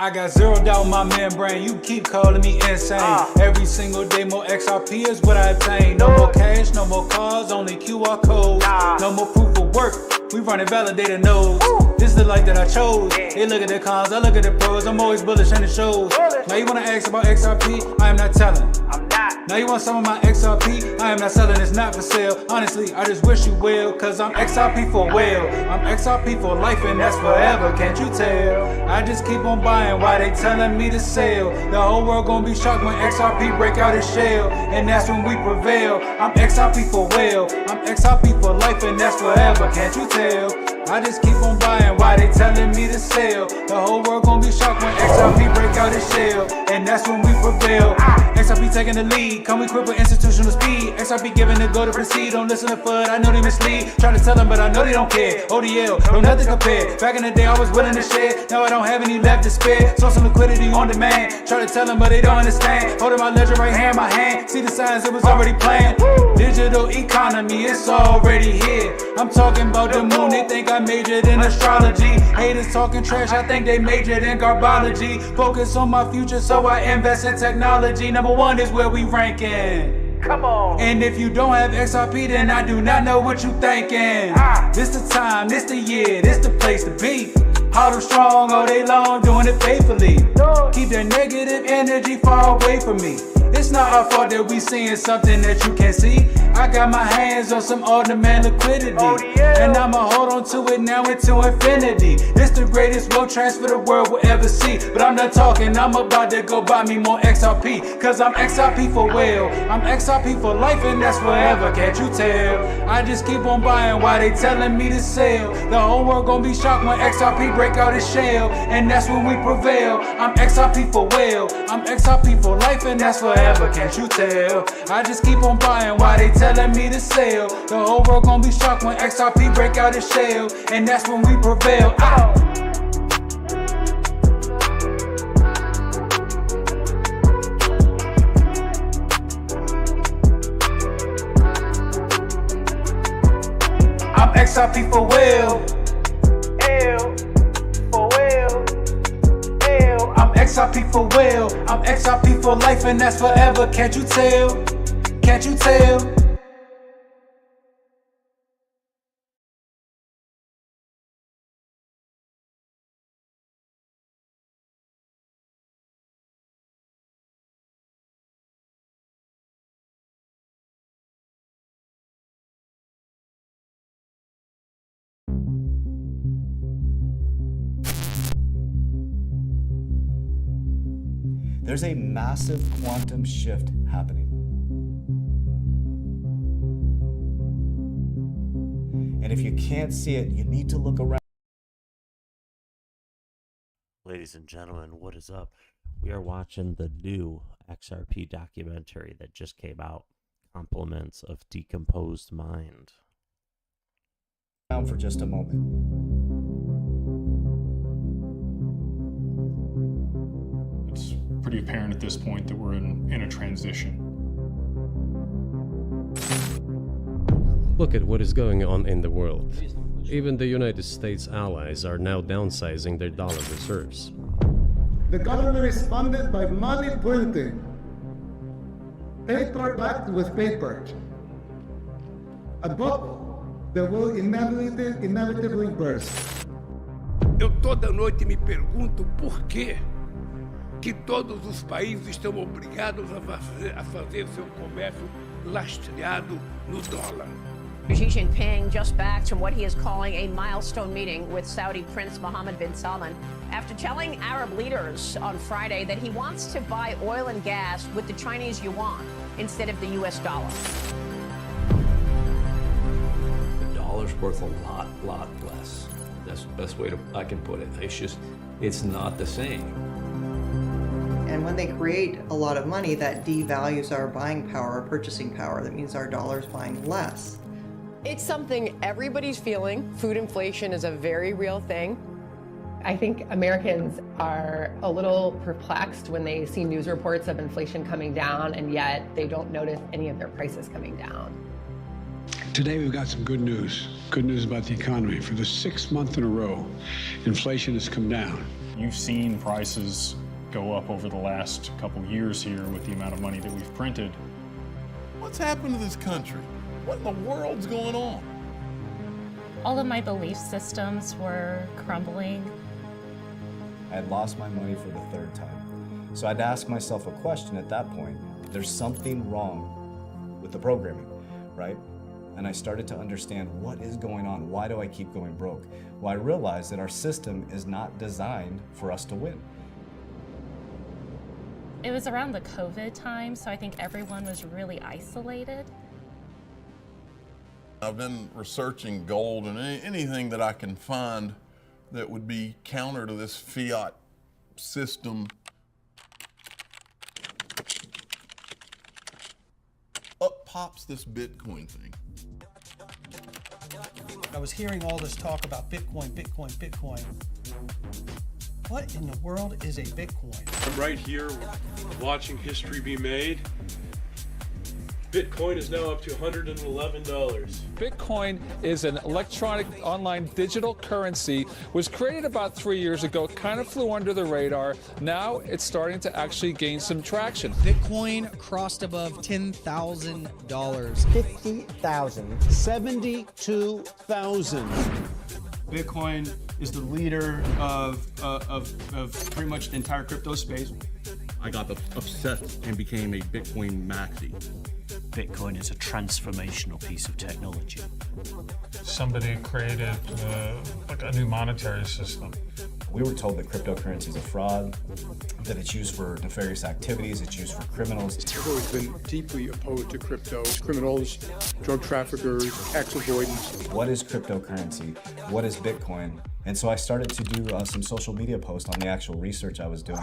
I got zero doubt in my membrane, you keep calling me insane. Every single day more XRP is what I attain. No more cash, no more cars, only QR codes. No more proof of work, we running validated nodes. This is the life that I chose. They look at the cons, I look at the pros. I'm always bullish and it shows. Now you wanna ask about XRP, I am not telling. Now you want some of my XRP, I am not selling, it's not for sale. Honestly, I just wish you well, cause I'm XRP for well. I'm XRP for life and that's forever, can't you tell? I just keep on buying while they telling me to sell. The whole world gonna be shocked when XRP break out its shell, and that's when we prevail. I'm XRP for well, I'm XRP for life and that's forever, can't you tell? I just keep on buying while they telling me to sell. The whole world gonna be shocked when XRP break out its shell, and that's when we prevail. XRP taking the lead, come equipped with institutional speed. XRP giving the go to proceed, don't listen to FUD, I know they mislead. Try to tell them but I know they don't care. ODL, no nothing compared. Back in the day I was willing to share, now I don't have any left to spare. Source some liquidity on demand, try to tell them but they don't understand. Holding my ledger right hand, my hand, see the signs it was already planned. Digital economy, it's already here. I'm talking about the moon, they think I majored in astrology. Haters talking trash, I think they majored in garbology. Focus on my future, so I invest in technology. Number one is where we ranking. Come on. And if you don't have XRP, then I do not know what you thinking. This the time, this the year, this the place to be. Hard and strong all day long, doing it faithfully. Keep that negative energy far away from me. It's not our fault that we seeing something that you can't see. I got my hands on some on-demand liquidity, and I'ma hold on to it now into infinity. This the greatest wealth transfer the world will ever see. But I'm not talking, I'm about to go buy me more XRP, cause I'm XRP for well, I'm XRP for life and that's forever, can't you tell? I just keep on buying while they telling me to sell. The whole world gonna be shocked when XRP break out its shell, and that's when we prevail. I'm XRP for well, I'm XRP for life and that's forever, can't you tell? I just keep on buying while they telling me to sell. The whole world gonna be shocked when XRP break out its shell, and that's when we prevail. I'm XRP for well. I'm XRP for well, I'm XRP for life and that's forever, can't you tell? Can't you tell? There's a massive quantum shift happening. And if you can't see it, you need to look around. Ladies and gentlemen, what is up? We are watching the new XRP documentary that just came out, Compliments of Decomposed Mind. For just a moment. It's pretty apparent at this point that we're in a transition. Look at what is going on in the world. Even the United States allies are now downsizing their dollar reserves. The government responded by money printing, paper backed with paper, a bubble that will inevitably burst. Eu toda noite me pergunto por que todos os países estão obrigados a fazer seu comércio lastreado no dólar. Xi Jinping just back from what he is calling a milestone meeting with Saudi Prince Mohammed bin Salman after telling Arab leaders on Friday that he wants to buy oil and gas with the Chinese yuan instead of the US dollar. The dollar's worth a lot less. That's the best way I can put it. It's not the same. And when they create a lot of money, that devalues our buying power, our purchasing power. That means our dollar's buying less. It's something everybody's feeling. Food inflation is a very real thing. I think Americans are a little perplexed when they see news reports of inflation coming down, and yet they don't notice any of their prices coming down. Today we've got some good news. Good news about the economy. For the 6th month in a row, inflation has come down. You've seen prices go up over the last couple years here with the amount of money that we've printed. What's happened to this country? What in the world's going on? All of my belief systems were crumbling. I had lost my money for the third time. So I'd ask myself a question at that point. There's something wrong with the programming, right? And I started to understand what is going on. Why do I keep going broke? Well, I realized that our system is not designed for us to win. It was around the COVID time, so I think everyone was really isolated. I've been researching gold and anything that I can find that would be counter to this fiat system. Up pops this Bitcoin thing. I was hearing all this talk about Bitcoin, Bitcoin, Bitcoin. What in the world is a Bitcoin? I'm right here watching history be made. Bitcoin is now up to $111. Bitcoin is an electronic online digital currency, was created about 3 years ago, kind of flew under the radar. Now it's starting to actually gain some traction. Bitcoin crossed above $10,000. 50,000. 72,000. Bitcoin is the leader of pretty much the entire crypto space. I got obsessed and became a Bitcoin maxi. Bitcoin is a transformational piece of technology. Somebody created like a new monetary system. We were told that cryptocurrency is a fraud, that it's used for nefarious activities, it's used for criminals. I've always been deeply opposed to crypto. Criminals, drug traffickers, tax avoidance. What is cryptocurrency? What is Bitcoin? And so I started to do some social media posts on the actual research I was doing.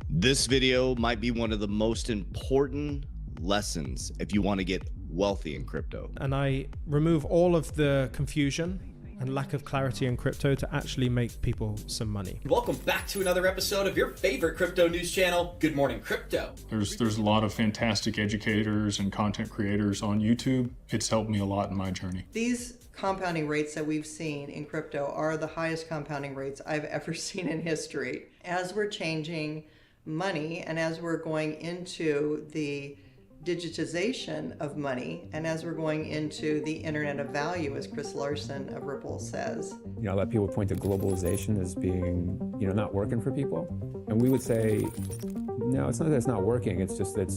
This video might be one of the most important lessons if you want to get wealthy in crypto. And I remove all of the confusion and lack of clarity in crypto to actually make people some money. Welcome back to another episode of your favorite crypto news channel, Good Morning Crypto. There's a lot of fantastic educators and content creators on YouTube. It's helped me a lot in my journey. These compounding rates that we've seen in crypto are the highest compounding rates I've ever seen in history. As we're changing money and as we're going into the digitization of money, and as we're going into the internet of value, as Chris Larson of Ripple says. You know, a lot of people point to globalization as being, you know, not working for people. And we would say, no, it's not that it's not working, it's just that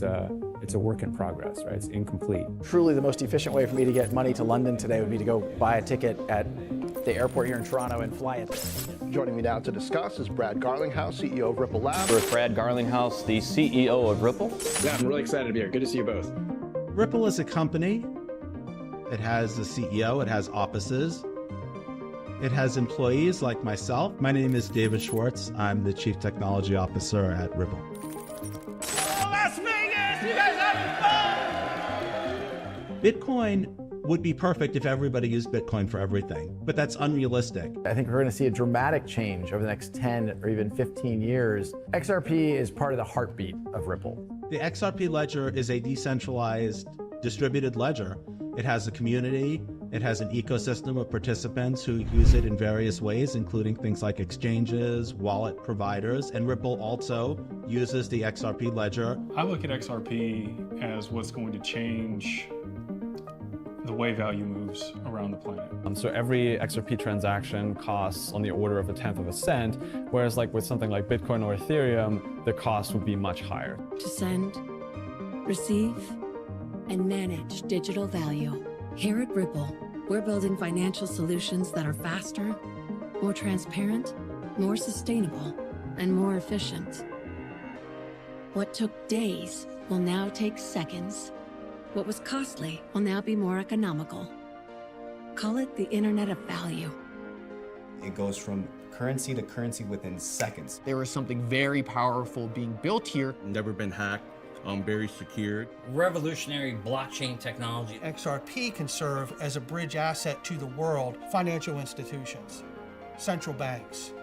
it's a work in progress, right? It's incomplete. Truly the most efficient way for me to get money to London today would be to go buy a ticket at the airport here in Toronto and fly it there. Joining me now to discuss is Brad Garlinghouse, CEO of Ripple Labs. With Brad Garlinghouse, the CEO of Ripple. Yeah, I'm really excited to be here. Good to see you both. Ripple is a company. It has a CEO, it has offices, it has employees like myself. My name is David Schwartz. I'm the Chief Technology Officer at Ripple. Las Vegas! You guys having fun? Bitcoin would be perfect if everybody used Bitcoin for everything, but that's unrealistic. I think we're going to see a dramatic change over the next 10 or even 15 years. XRP is part of the heartbeat of Ripple. The XRP ledger is a decentralized, distributed ledger. It has a community, it has an ecosystem of participants who use it in various ways, including things like exchanges, wallet providers, and Ripple also uses the XRP ledger. I look at XRP as what's going to change the way value moves around the planet. So every XRP transaction costs on the order of 1/10 of a cent, whereas like with something like Bitcoin or Ethereum, the cost would be much higher. To send, receive, and manage digital value. Here at Ripple, we're building financial solutions that are faster, more transparent, more sustainable, and more efficient. What took days will now take seconds. What was costly will now be more economical. Call it the Internet of Value. It goes from currency to currency within seconds. There is something very powerful being built here. Never been hacked, very secured. Revolutionary blockchain technology. XRP can serve as a bridge asset to the world, financial institutions, central banks,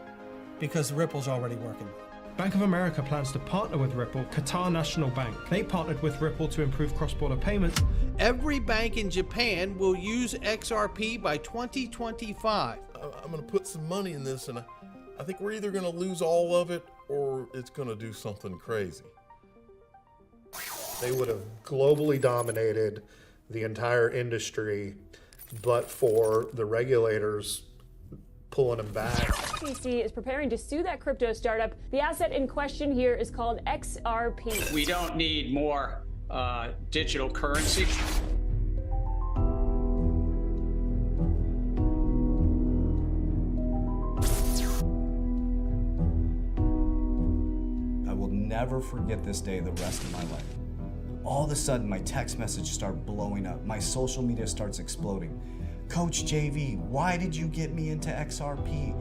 because Ripple's already working. Bank of America plans to partner with Ripple. Qatar National Bank. They partnered with Ripple to improve cross-border payments. Every bank in Japan will use XRP by 2025. I'm going to put some money in this, and I think we're either going to lose all of it or it's going to do something crazy. They would have globally dominated the entire industry, but for the regulators pulling them back. SEC is preparing to sue that crypto startup. The asset in question here is called XRP. We don't need more digital currency. I will never forget this day the rest of my life. All of a sudden, my text messages start blowing up. My social media starts exploding. Coach JV, why did you get me into XRP?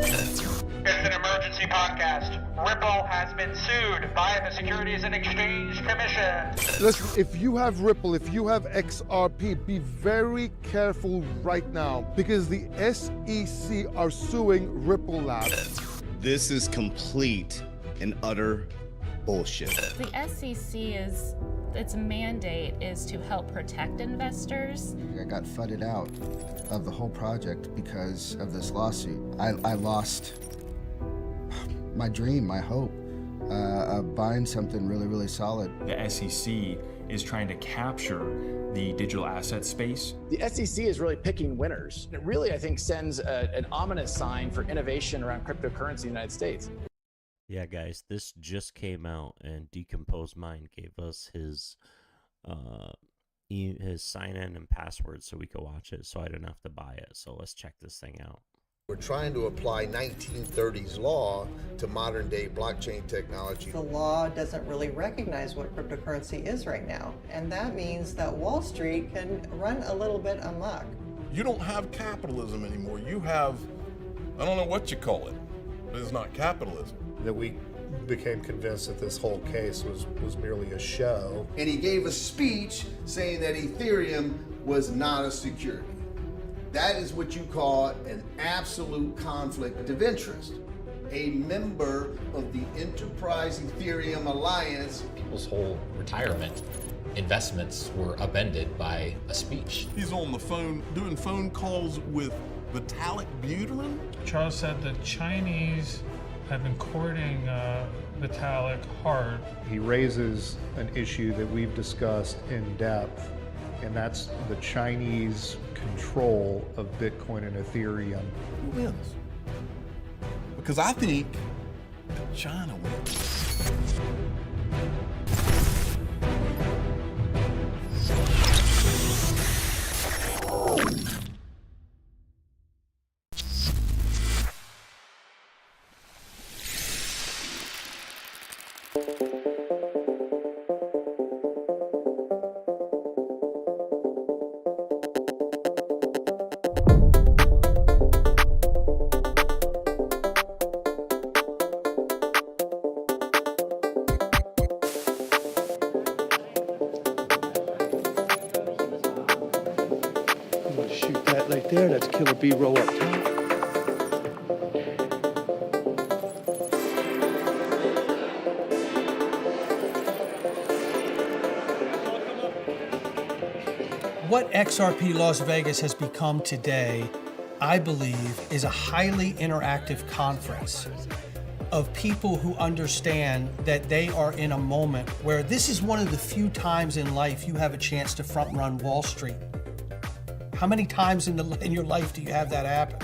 It's an emergency podcast. Ripple has been sued by the Securities and Exchange Commission. Listen, if you have Ripple, if you have XRP, be very careful right now because the SEC are suing Ripple Labs. This is complete and utter bullshit. The SEC its mandate is to help protect investors. I got fudded out of the whole project because of this lawsuit. I lost my dream, my hope of buying something really, really solid. The SEC is trying to capture the digital asset space. The SEC is really picking winners. It really, I think, sends an ominous sign for innovation around cryptocurrency in the United States. Yeah, guys, this just came out, and Decomposed Mind gave us his sign-in and password so we could watch it, so I didn't have to buy it. So let's check this thing out. We're trying to apply 1930s law to modern day blockchain technology. The law doesn't really recognize what cryptocurrency is right now, and that means that Wall Street can run a little bit amok. You don't have capitalism anymore. You have, I don't know what you call it, but it's not capitalism. That we became convinced that this whole case was merely a show. And he gave a speech saying that Ethereum was not a security. That is what you call an absolute conflict of interest. A member of the Enterprise Ethereum Alliance. People's whole retirement investments were upended by a speech. He's on the phone doing phone calls with Vitalik Buterin. Charles said the Chinese have been courting Vitalik hard. He raises an issue that we've discussed in depth, and that's the Chinese control of Bitcoin and Ethereum. Who wins? Because I think that China wins. Shoot that right there, that's killer B-roll up top. What XRP Las Vegas has become today, I believe, is a highly interactive conference of people who understand that they are in a moment where this is one of the few times in life you have a chance to front run Wall Street. How many times in your life do you have that happen?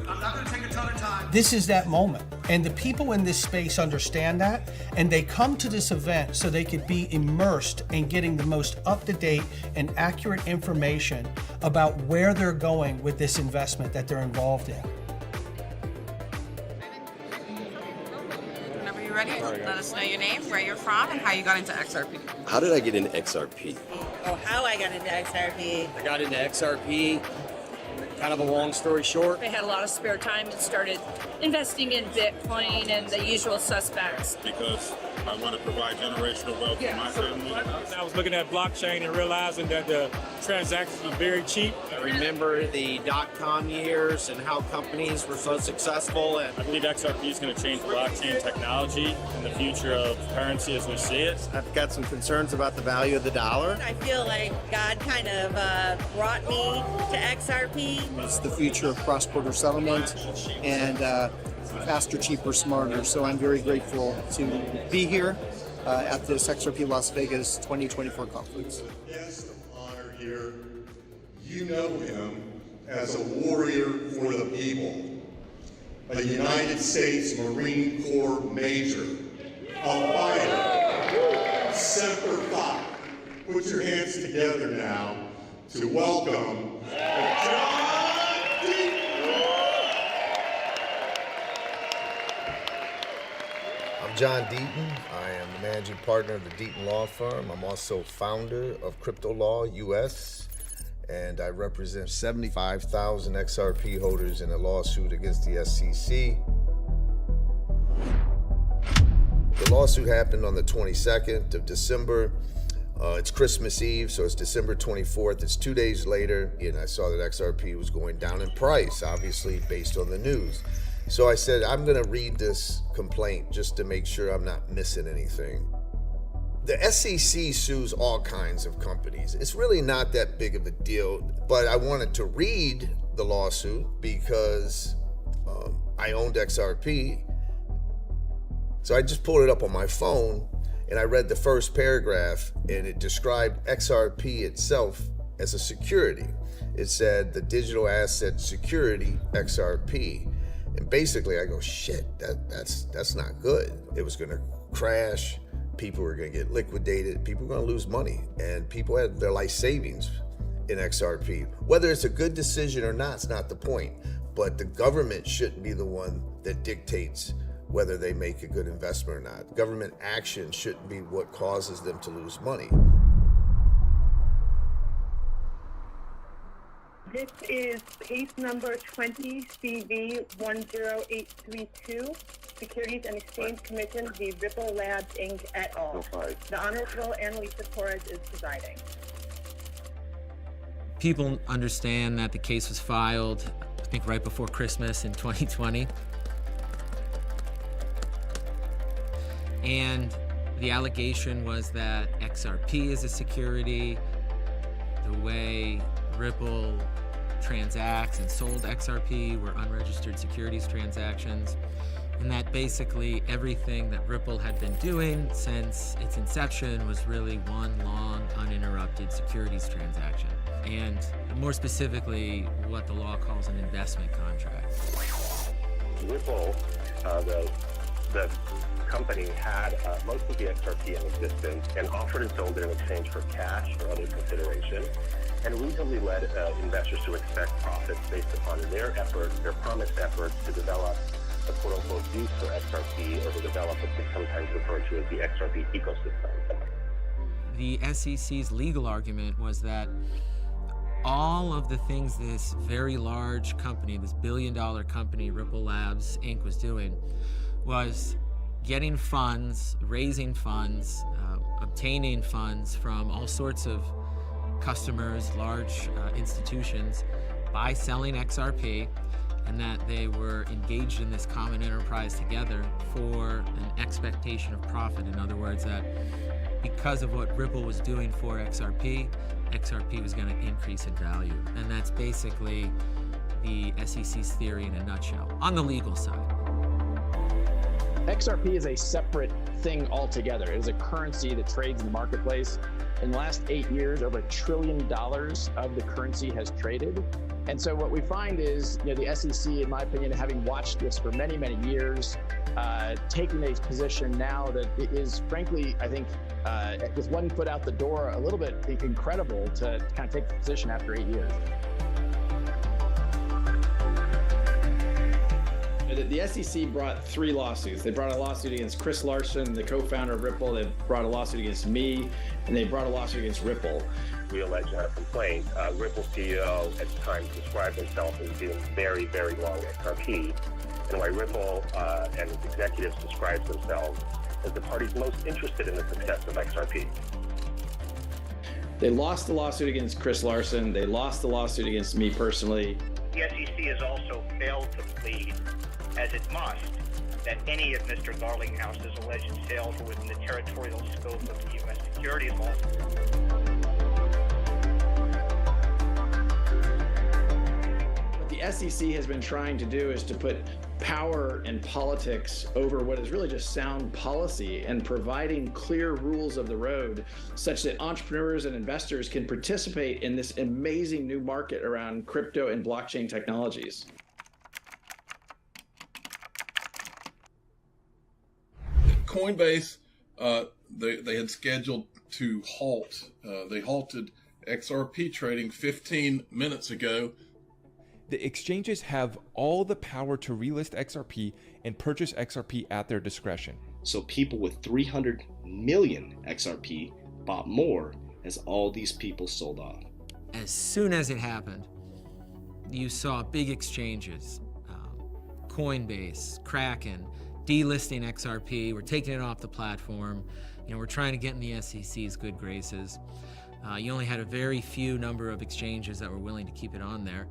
I'm not going to take a ton of time. This is that moment. And the people in this space understand that, and they come to this event so they could be immersed in getting the most up-to-date and accurate information about where they're going with this investment that they're involved in. Whenever you're ready, let us know your name, where you're from, and how you got into XRP. How did I get into XRP? Oh, how I got into XRP. I got into XRP, kind of a long story short. I had a lot of spare time and started investing in Bitcoin and the usual suspects. Because I want to provide generational wealth for my family. I was looking at blockchain and realizing that the transactions are very cheap. I remember the dot-com years and how companies were so successful. And I believe XRP is going to change blockchain technology and the future of currency as we see it. I've got some concerns about the value of the dollar. I feel like God kind of brought me to XRP. It's the future of cross-border settlement and faster, cheaper, smarter. So I'm very grateful to be here at this XRP Las Vegas 2024 conference. Guest of honor here, you know him as a warrior for the people, a United States Marine Corps major, a fighter, Semper Fi. Put your hands together now to welcome John Deaton. I'm John Deaton. I am the managing partner of the Deaton Law Firm. I'm also founder of Crypto Law US, and I represent 75,000 XRP holders in a lawsuit against the SEC. The lawsuit happened on the 22nd of December. It's Christmas Eve, so it's December 24th. It's 2 days later, and I saw that XRP was going down in price, obviously based on the news. So I said, I'm going to read this complaint just to make sure I'm not missing anything. The SEC sues all kinds of companies. It's really not that big of a deal, but I wanted to read the lawsuit because I owned XRP. So I just pulled it up on my phone and I read the first paragraph, and it described XRP itself as a security. It said the digital asset security XRP. And basically I go, shit, that's not good. It was gonna crash, people were gonna get liquidated, people were gonna lose money, and people had their life savings in XRP. Whether it's a good decision or not, it's not the point, but the government shouldn't be the one that dictates whether they make a good investment or not. Government action shouldn't be what causes them to lose money. This is case number 20CV10832, Securities and Exchange Commission v. Ripple Labs, Inc. et al. The Honorable Annalisa Torres is presiding. People understand that the case was filed, I think, right before Christmas in 2020. And the allegation was that XRP is a security, the way Ripple transacts and sold XRP were unregistered securities transactions, and that basically everything that Ripple had been doing since its inception was really one long, uninterrupted securities transaction. And more specifically, what the law calls an investment contract. Ripple, the company had most of the XRP in existence and offered and sold it in exchange for cash or other consideration, and reasonably led investors to expect profits based upon their efforts, their promised efforts to develop a quote-unquote use for XRP, or to develop what's sometimes referred to as the XRP ecosystem. The SEC's legal argument was that all of the things this very large company, this billion-dollar company, Ripple Labs, Inc. was doing, was getting funds, raising funds, obtaining funds from all sorts of customers, large institutions, by selling XRP, and that they were engaged in this common enterprise together for an expectation of profit. In other words, that because of what Ripple was doing for XRP, XRP was going to increase in value. And that's basically the SEC's theory in a nutshell, on the legal side. XRP is a separate thing altogether. It is a currency that trades in the marketplace. In the last 8 years, over $1 trillion of the currency has traded. And so what we find is, the SEC, in my opinion, having watched this for many, many years, taking a position now that it is, frankly, I think, with one foot out the door, a little bit incredible to kind of take the position after 8 years. The SEC brought 3 lawsuits. They brought a lawsuit against Chris Larson, the co-founder of Ripple. They brought a lawsuit against me, and they brought a lawsuit against Ripple. We allege in our complaint, Ripple CEO at the time described himself as being very, very long XRP, and why Ripple and its executives described themselves as the parties most interested in the success of XRP. They lost the lawsuit against Chris Larson. They lost the lawsuit against me personally. The SEC has also failed to plead, as it must, that any of Mr. Garlinghouse's alleged sales were within the territorial scope of the U.S. securities laws. What the SEC has been trying to do is to put power and politics over what is really just sound policy and providing clear rules of the road such that entrepreneurs and investors can participate in this amazing new market around crypto and blockchain technologies. Coinbase, they had scheduled to halt. They halted XRP trading 15 minutes ago. The exchanges have all the power to relist XRP and purchase XRP at their discretion. So people with 300 million XRP bought more as all these people sold off. As soon as it happened, you saw big exchanges, Coinbase, Kraken, delisting XRP. We're taking it off the platform. We're trying to get in the SEC's good graces. You only had a very few number of exchanges that were willing to keep it on there.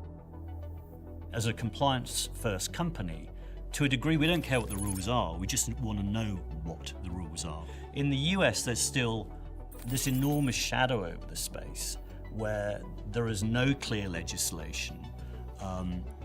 As a compliance-first company, to a degree, we don't care what the rules are. We just want to know what the rules are. In the US, there's still this enormous shadow over the space where there is no clear legislation.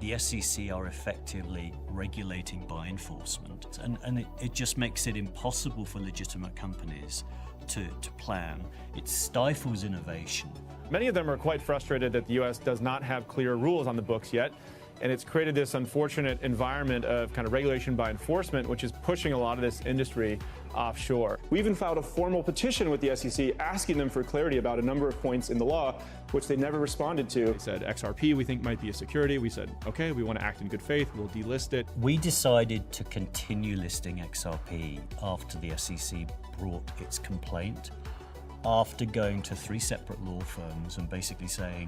The SEC are effectively regulating by enforcement, and it just makes it impossible for legitimate companies to plan. It stifles innovation. Many of them are quite frustrated that the U.S. does not have clear rules on the books yet, and it's created this unfortunate environment of kind of regulation by enforcement, which is pushing a lot of this industry offshore. We even filed a formal petition with the SEC asking them for clarity about a number of points in the law, which they never responded to. They said XRP we think might be a security. We said, okay, we want to act in good faith, we'll delist it. We decided to continue listing XRP after the SEC brought its complaint, after going to 3 separate law firms and basically saying,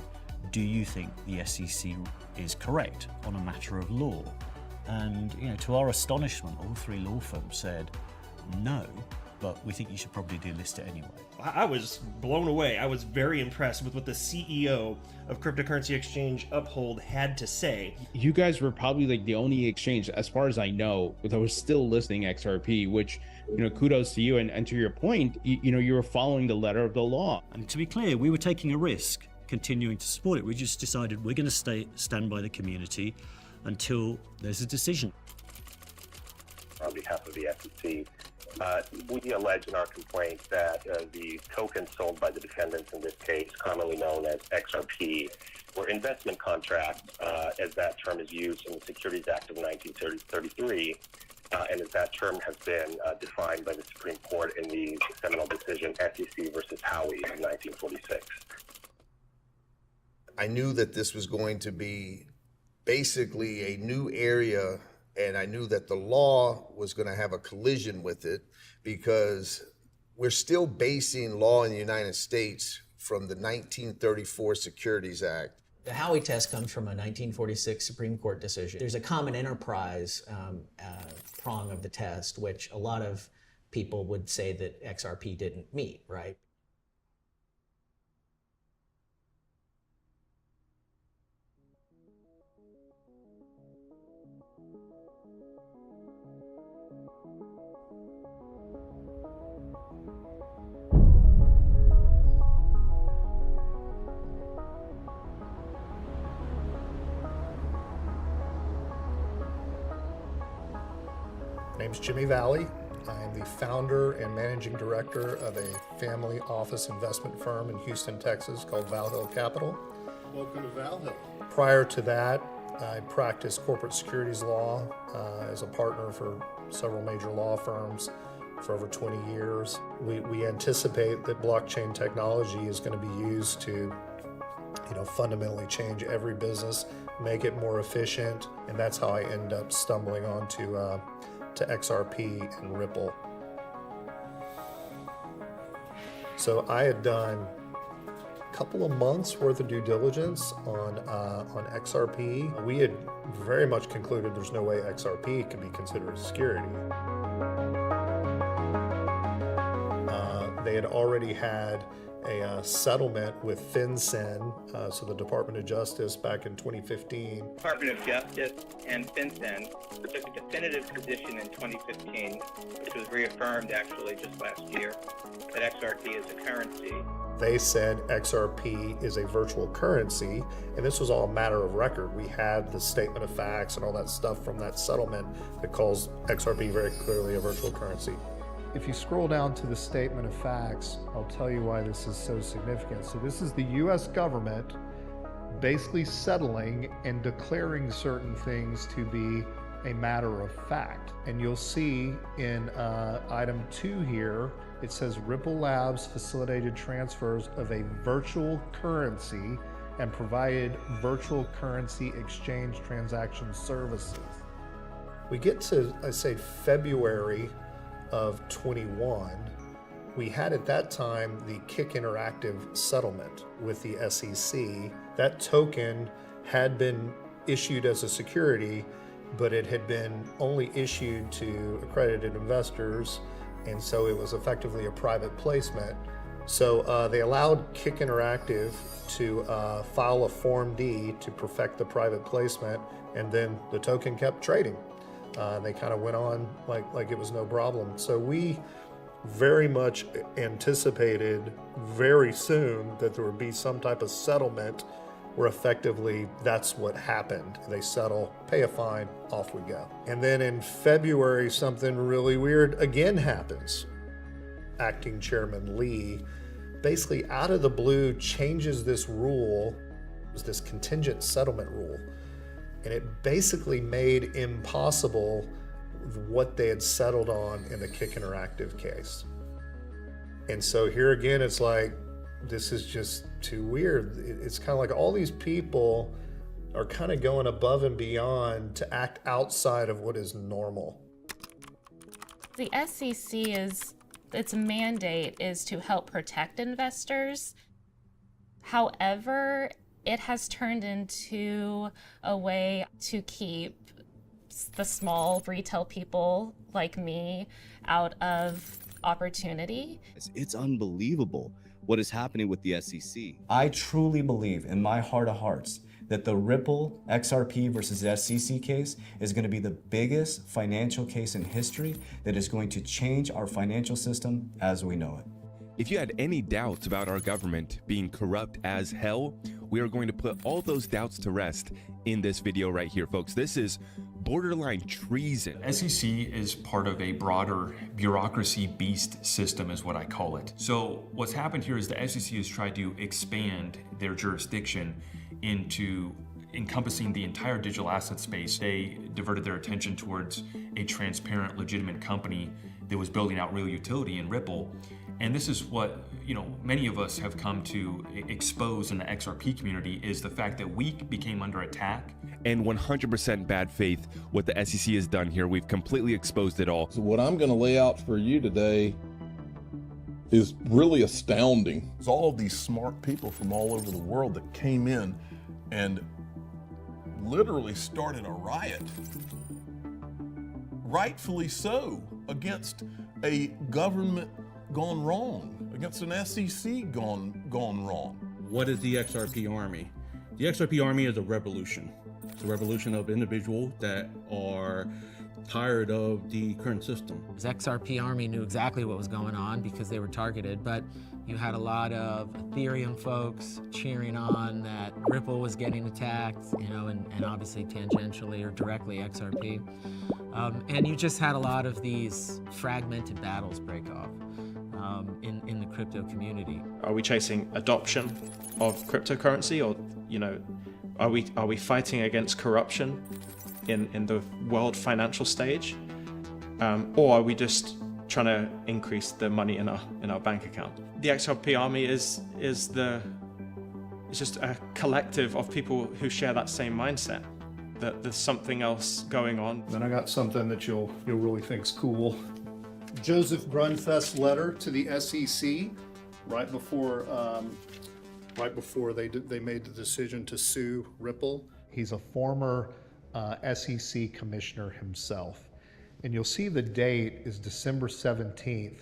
do you think the SEC is correct on a matter of law? And to our astonishment, all 3 law firms said, no, but we think you should probably delist it anyway. I was blown away. I was very impressed with what the CEO of Cryptocurrency Exchange Uphold had to say. You guys were probably like the only exchange, as far as I know, that was still listing XRP, which, kudos to you. And to your point, you were following the letter of the law. And to be clear, we were taking a risk continuing to support it. We just decided we're going to stand by the community until there's a decision. On behalf of the SEC, we allege in our complaint that the tokens sold by the defendants in this case, commonly known as XRP, were investment contracts, as that term is used in the Securities Act of 1933, and as that term has been defined by the Supreme Court in the seminal decision SEC versus Howey in 1946. I knew that this was going to be basically a new area, and I knew that the law was going to have a collision with it because we're still basing law in the United States from the 1934 Securities Act. The Howey test comes from a 1946 Supreme Court decision. There's a common enterprise prong of the test, which a lot of people would say that XRP didn't meet, right? My name's Jimmy Valley. I'm the founder and managing director of a family office investment firm in Houston, Texas called Valhill Capital. Welcome to Valhill. Prior to that, I practiced corporate securities law as a partner for several major law firms for over 20 years. We anticipate that blockchain technology is going to be used to fundamentally change every business, make it more efficient, and that's how I end up stumbling onto to XRP and Ripple. So I had done a couple of months worth of due diligence on XRP. We had very much concluded there's no way XRP could be considered a security. They had already had a settlement with FinCEN, so the Department of Justice, back in 2015. Department of Justice and FinCEN took a definitive position in 2015, which was reaffirmed actually just last year, that XRP is a currency. They said XRP is a virtual currency, and this was all a matter of record. We had the statement of facts and all that stuff from that settlement that calls XRP very clearly a virtual currency. If you scroll down to the statement of facts, I'll tell you why this is so significant. So this is the US government basically settling and declaring certain things to be a matter of fact. And you'll see in item 2 here, it says Ripple Labs facilitated transfers of a virtual currency and provided virtual currency exchange transaction services. We get to, I say, February of 21, we had at that time the Kick Interactive settlement with the SEC. That token had been issued as a security, but it had been only issued to accredited investors, and so it was effectively a private placement. So they allowed Kick Interactive to file a Form D to perfect the private placement, and then the token kept trading. They kind of went on like it was no problem. So we very much anticipated very soon that there would be some type of settlement where effectively that's what happened. They settle, pay a fine, off we go. And then in February, something really weird again happens. Acting Chairman Lee basically out of the blue changes this rule, this contingent settlement rule. And it basically made impossible what they had settled on in the Kick Interactive case. And so here again, it's like, this is just too weird. It's kind of like all these people are kind of going above and beyond to act outside of what is normal. The SEC its mandate is to help protect investors. However, it has turned into a way to keep the small retail people like me out of opportunity. It's unbelievable what is happening with the SEC. I truly believe in my heart of hearts that the Ripple XRP versus SEC case is going to be the biggest financial case in history that is going to change our financial system as we know it. If you had any doubts about our government being corrupt as hell, we are going to put all those doubts to rest in this video right here, folks. This is borderline treason. SEC is part of a broader bureaucracy beast system is what I call it. So what's happened here is the SEC has tried to expand their jurisdiction into encompassing the entire digital asset space. They diverted their attention towards a transparent, legitimate company that was building out real utility in Ripple. And this is what, many of us have come to expose in the XRP community, is the fact that we became under attack. And 100% bad faith, what the SEC has done here. We've completely exposed it all. So what I'm going to lay out for you today is really astounding. It's all of these smart people from all over the world that came in and literally started a riot, rightfully so, against a government gone wrong, against an SEC gone wrong. What is the XRP army? The XRP army is a revolution. It's a revolution of individuals that are tired of the current system. The XRP army knew exactly what was going on because they were targeted, but you had a lot of Ethereum folks cheering on that Ripple was getting attacked, and obviously tangentially or directly XRP. And you just had a lot of these fragmented battles break off in the crypto community. Are we chasing adoption of cryptocurrency, or are we fighting against corruption in the world financial stage, or are we just trying to increase the money in our bank account? The XRP army is just a collective of people who share that same mindset, that there's something else going on. Then I got something that you'll really think's cool. Joseph Grunfest's letter to the SEC right before they made the decision to sue Ripple. He's a former SEC commissioner himself. And you'll see the date is December 17th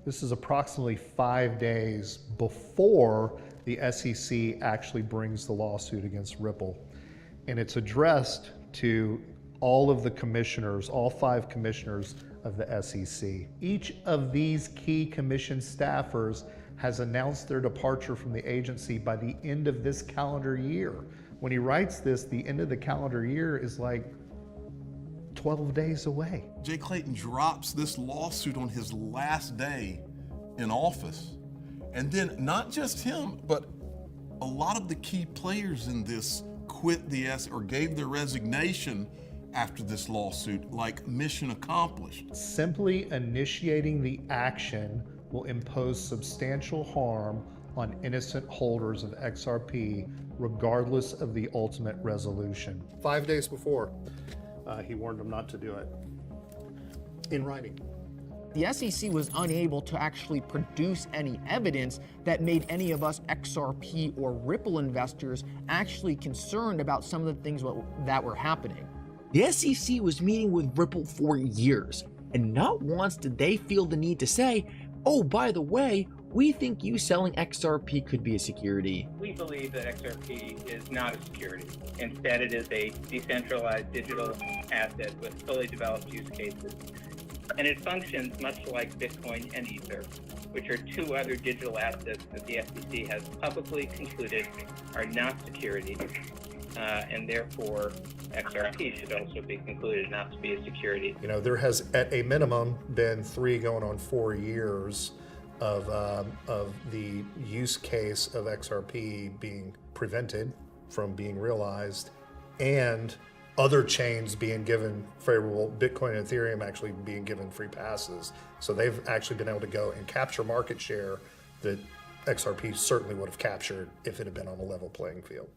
This is approximately 5 days before the SEC actually brings the lawsuit against Ripple. And it's addressed to all of the commissioners, all 5 commissioners of the SEC. Each of these key commission staffers has announced their departure from the agency by the end of this calendar year. When he writes this, the end of the calendar year is like 12 days away. Jay Clayton drops this lawsuit on his last day in office. And then not just him, but a lot of the key players in this quit the or gave their resignation after this lawsuit, like mission accomplished. Simply initiating the action will impose substantial harm on innocent holders of XRP, regardless of the ultimate resolution. 5 days before, he warned them not to do it in writing. The SEC was unable to actually produce any evidence that made any of us XRP or Ripple investors actually concerned about some of the things that were happening. The SEC was meeting with Ripple for years, and not once did they feel the need to say, oh, by the way, we think you selling XRP could be a security. We believe that XRP is not a security. Instead, it is a decentralized digital asset with fully developed use cases. And it functions much like Bitcoin and Ether, which are 2 other digital assets that the SEC has publicly concluded are not securities, and therefore XRP should also be concluded not to be a security. You know, there has at a minimum been 3 going on 4 years of the use case of XRP being prevented from being realized, and other chains being given favorable, Bitcoin and Ethereum actually being given free passes. So they've actually been able to go and capture market share that XRP certainly would have captured if it had been on a level playing field.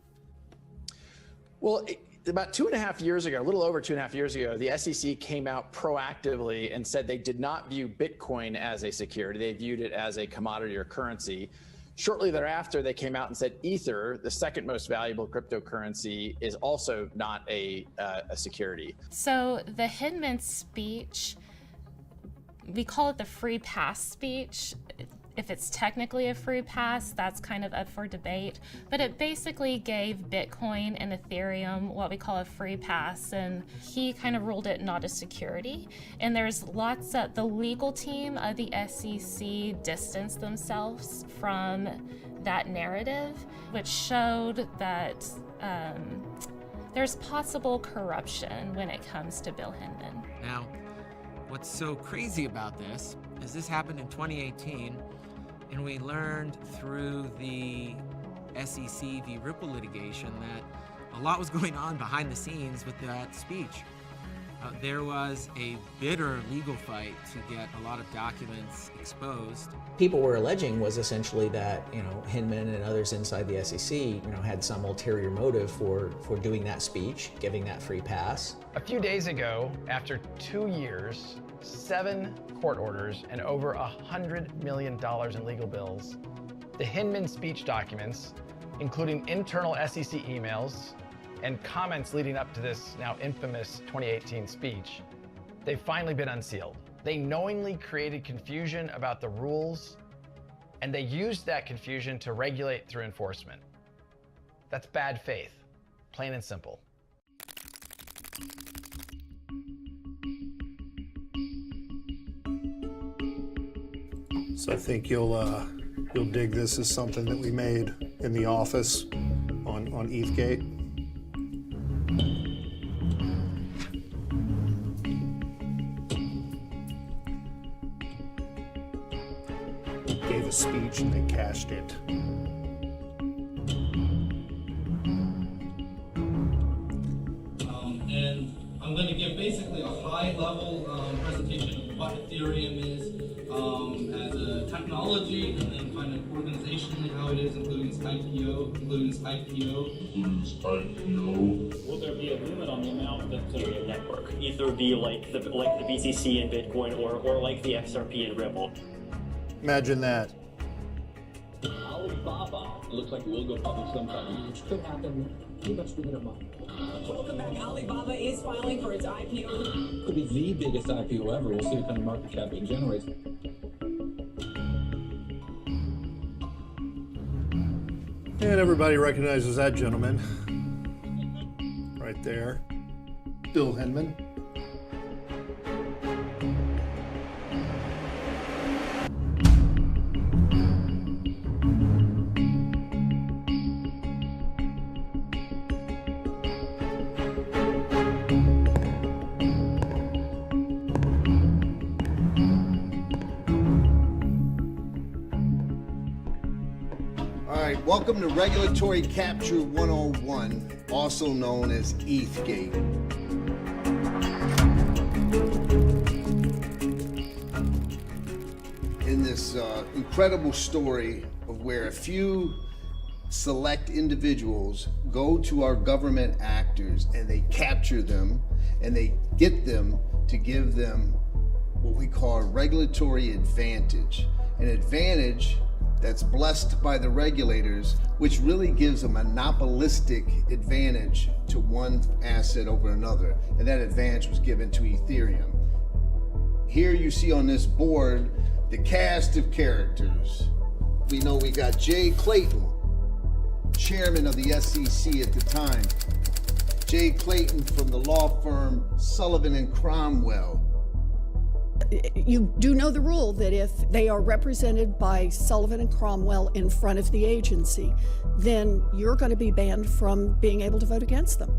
Well, about 2.5 years ago, a little over 2.5 years ago, the SEC came out proactively and said they did not view Bitcoin as a security. They viewed it as a commodity or currency. Shortly thereafter, they came out and said Ether, the second most valuable cryptocurrency, is also not a security. So the Hinman speech, we call it the free pass speech. If it's technically a free pass, that's kind of up for debate, but it basically gave Bitcoin and Ethereum what we call a free pass, and he kind of ruled it not a security. And there's lots of, the legal team of the SEC distanced themselves from that narrative, which showed that there's possible corruption when it comes to Bill Hinman. Now, what's so crazy about this is this happened in 2018, and we learned through the SEC v. Ripple litigation that a lot was going on behind the scenes with that speech. There was a bitter legal fight to get a lot of documents exposed. People were alleging was essentially that, you know, Hinman and others inside the SEC, you know, had some ulterior motive for doing that speech, giving that free pass. A few days ago, after 2 years, 7 court orders, and over $100 million in legal bills, the Hinman speech documents, including internal SEC emails and comments leading up to this now infamous 2018 speech, they've finally been unsealed. They knowingly created confusion about the rules, and they used that confusion to regulate through enforcement. That's bad faith, plain and simple. So I think you'll dig this as something that we made in the office on ETHgate. Gave a speech and they cashed it. And I'm going to give basically a high-level presentation of what Ethereum is as a technology, and then kind of organizationally how it is, including its IPO. Will there be a limit on the amount that Ethereum network? Either be like the BTC and Bitcoin, or like the XRP and Ripple. Imagine that. Alibaba looks like it will go public sometime, which could happen pretty much within a month. Welcome back. Alibaba is filing for its IPO. Could be the biggest IPO ever. We'll see what kind of market cap it generates. And everybody recognizes that gentleman right there, Bill Hinman. Welcome to Regulatory Capture 101, also known as ETHgate. In this incredible story of where a few select individuals go to our government actors and they capture them and they get them to give them what we call a regulatory advantage. An advantage that's blessed by the regulators, which really gives a monopolistic advantage to one asset over another. And that advantage was given to Ethereum. Here you see on this board the cast of characters. We know we got Jay Clayton, chairman of the SEC at the time. Jay Clayton from the law firm Sullivan and Cromwell. You do know the rule that if they are represented by Sullivan and Cromwell in front of the agency, then you're going to be banned from being able to vote against them.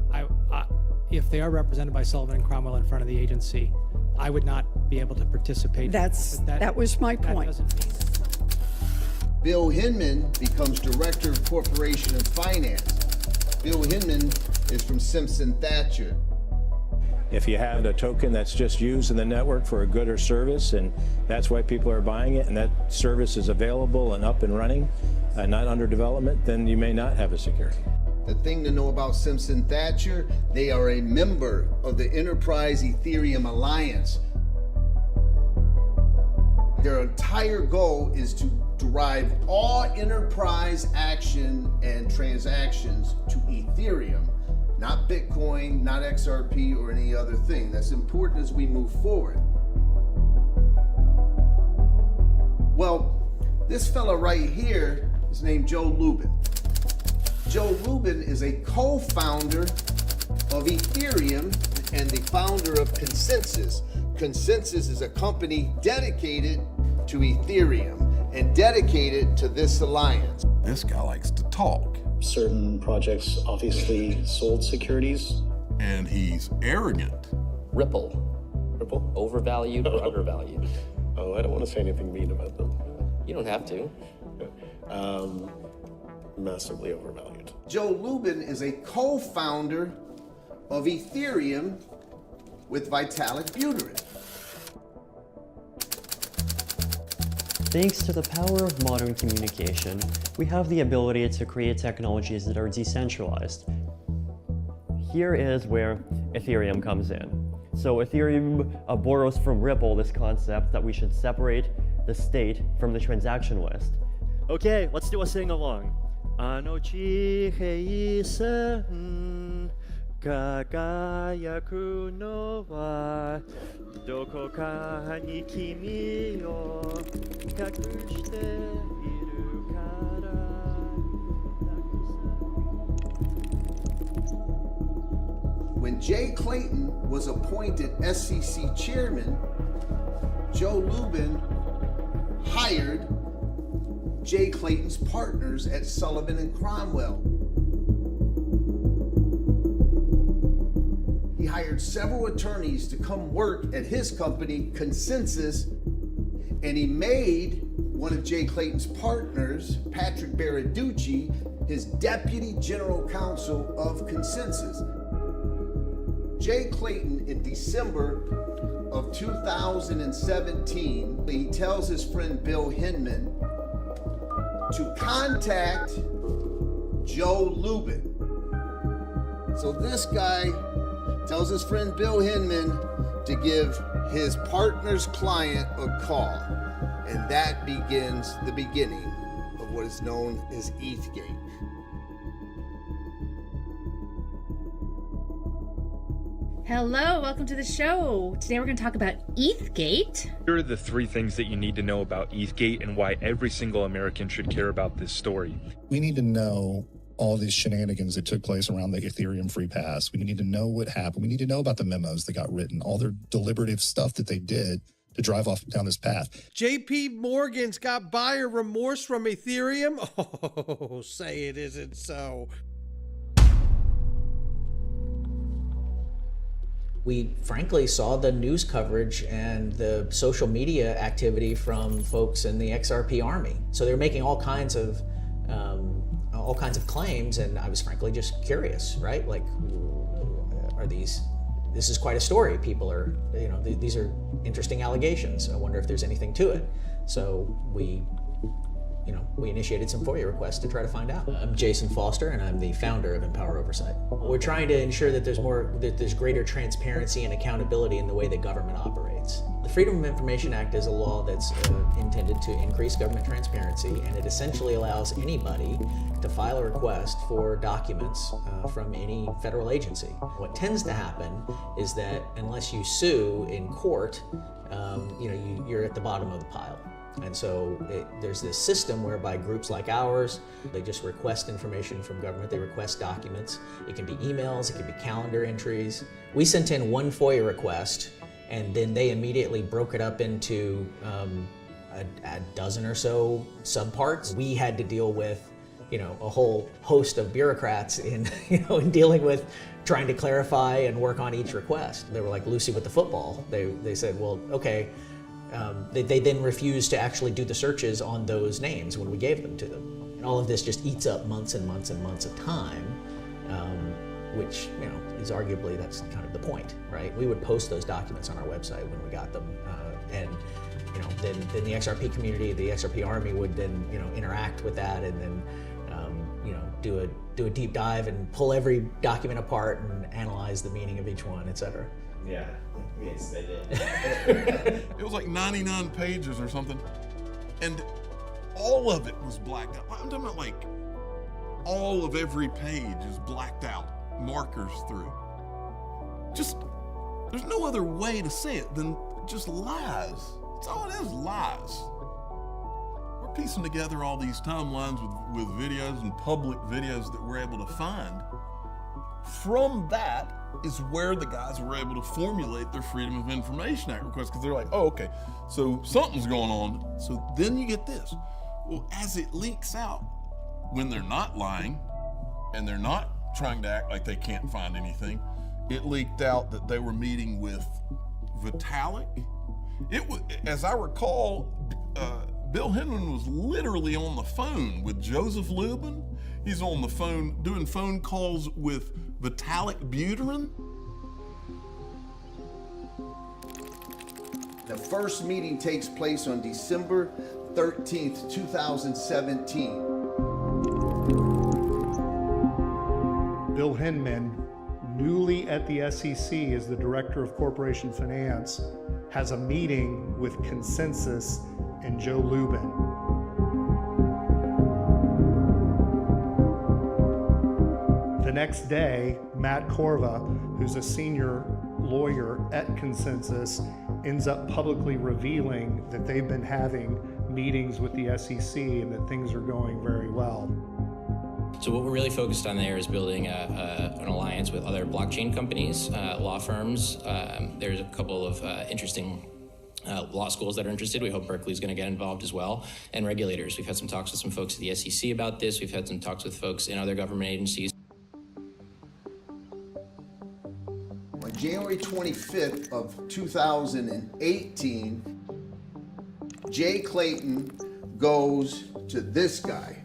If they are represented by Sullivan and Cromwell in front of the agency, I would not be able to participate. That was my point. Bill Hinman becomes Director of Corporation and Finance. Bill Hinman is from Simpson Thacher. If you have a token that's just used in the network for a good or service, and that's why people are buying it, and that service is available and up and running, not under development, then you may not have a security. The thing to know about Simpson Thacher, they are a member of the Enterprise Ethereum Alliance. Their entire goal is to drive all enterprise action and transactions to Ethereum. Not Bitcoin, not XRP, or any other thing. That's important as we move forward. Well, this fella right here is named Joe Lubin. Joe Lubin is a co-founder of Ethereum and the founder of Consensus. Consensus is a company dedicated to Ethereum and dedicated to this alliance. This guy likes to talk. Certain projects obviously sold securities. And he's arrogant. Ripple, overvalued or undervalued? Oh, I don't want to say anything mean about them. You don't have to. Massively overvalued. Joe Lubin is a co-founder of Ethereum with Vitalik Buterin. Thanks to the power of modern communication, we have the ability to create technologies that are decentralized. Here is where Ethereum comes in. So Ethereum borrows from Ripple this concept that we should separate the state from the transaction list. Okay, let's do a sing-along. Anochi heisen kagayaku no wa doko ka ni kimi o kakushite iru kara. When Jay Clayton was appointed SEC chairman, Joe Lubin hired Jay Clayton's partners at Sullivan and Cromwell. He hired several attorneys to come work at his company, Consensus, and he made one of Jay Clayton's partners, Patrick Baraducci, his deputy general counsel of Consensus. Jay Clayton, in December of 2017, he tells his friend Bill Hinman to contact Joe Lubin. So this guy tells his friend Bill Hinman to give his partner's client a call. And that begins the beginning of what is known as ETHgate. Hello, welcome to the show. Today we're going to talk about ETHgate. Here are the 3 things that you need to know about ETHgate and why every single American should care about this story. We need to know all these shenanigans that took place around the Ethereum free pass. We need to know what happened. We need to know about the memos that got written, all their deliberative stuff that they did to drive off down this path. JP Morgan's got buyer remorse from Ethereum? Oh, say it isn't so. We frankly saw the news coverage and the social media activity from folks in the XRP army. So they're making all kinds of claims, and I was frankly just curious, right? Like, this is quite a story. People are, these are interesting allegations. I wonder if there's anything to it. So we initiated some FOIA requests to try to find out. I'm Jason Foster, and I'm the founder of Empower Oversight. We're trying to ensure that there's greater transparency and accountability in the way that government operates. The Freedom of Information Act is a law that's intended to increase government transparency, and it essentially allows anybody to file a request for documents from any federal agency. What tends to happen is that unless you sue in court, you're at the bottom of the pile. And so there's this system whereby groups like ours, they just request information from government, they request documents. It can be emails, it can be calendar entries. We sent in one FOIA request, and then they immediately broke it up into a dozen or so subparts. We had to deal with a whole host of bureaucrats in dealing with trying to clarify and work on each request. They were like Lucy with the football. They said, well, okay. They then refused to actually do the searches on those names when we gave them to them. And all of this just eats up months and months and months of time, which is arguably, that's kind of the point, right? We would post those documents on our website when we got them, and then the XRP community, the XRP army would then interact with that, and then do a deep dive and pull every document apart and analyze the meaning of each one, etc. Yeah, yes, they did. It was like 99 pages or something, and all of it was blacked out. I'm talking about like all of every page is blacked out, markers through. Just, there's no other way to say it than just lies. That's all it is, lies. We're piecing together all these timelines with videos and public videos that we're able to find. From that is where the guys were able to formulate their Freedom of Information Act request, because they're like, oh, okay, so something's going on. So then you get this. Well, as it leaks out, when they're not lying and they're not trying to act like they can't find anything, it leaked out that they were meeting with Vitalik. It was, as I recall, Bill Hinman was literally on the phone with Joseph Lubin. He's on the phone doing phone calls with Vitalik Buterin. The first meeting takes place on December 13th, 2017. Bill Hinman, newly at the SEC as the Director of Corporation Finance, has a meeting with Consensus and Joe Lubin. The next day, Matt Corva, who's a senior lawyer at Consensus, ends up publicly revealing that they've been having meetings with the SEC and that things are going very well. So what we're really focused on there is building an alliance with other blockchain companies, law firms. There's a couple of interesting law schools that are interested. We hope Berkeley's going to get involved as well, and regulators. We've had some talks with some folks at the SEC about this. We've had some talks with folks in other government agencies. On January 25th of 2018, Jay Clayton goes to this guy,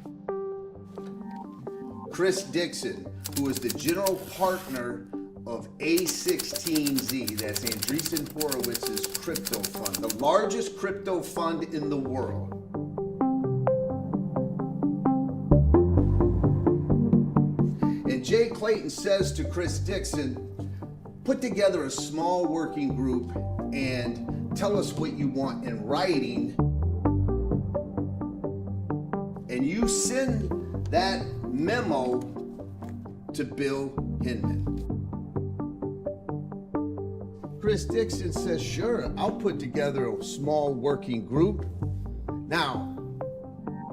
Chris Dixon, who is the general partner of A16Z, that's Andreessen Horowitz's crypto fund, the largest crypto fund in the world. And Jay Clayton says to Chris Dixon, put together a small working group and tell us what you want in writing, and you send that memo to Bill Hinman. Chris Dixon says, sure, I'll put together a small working group. Now,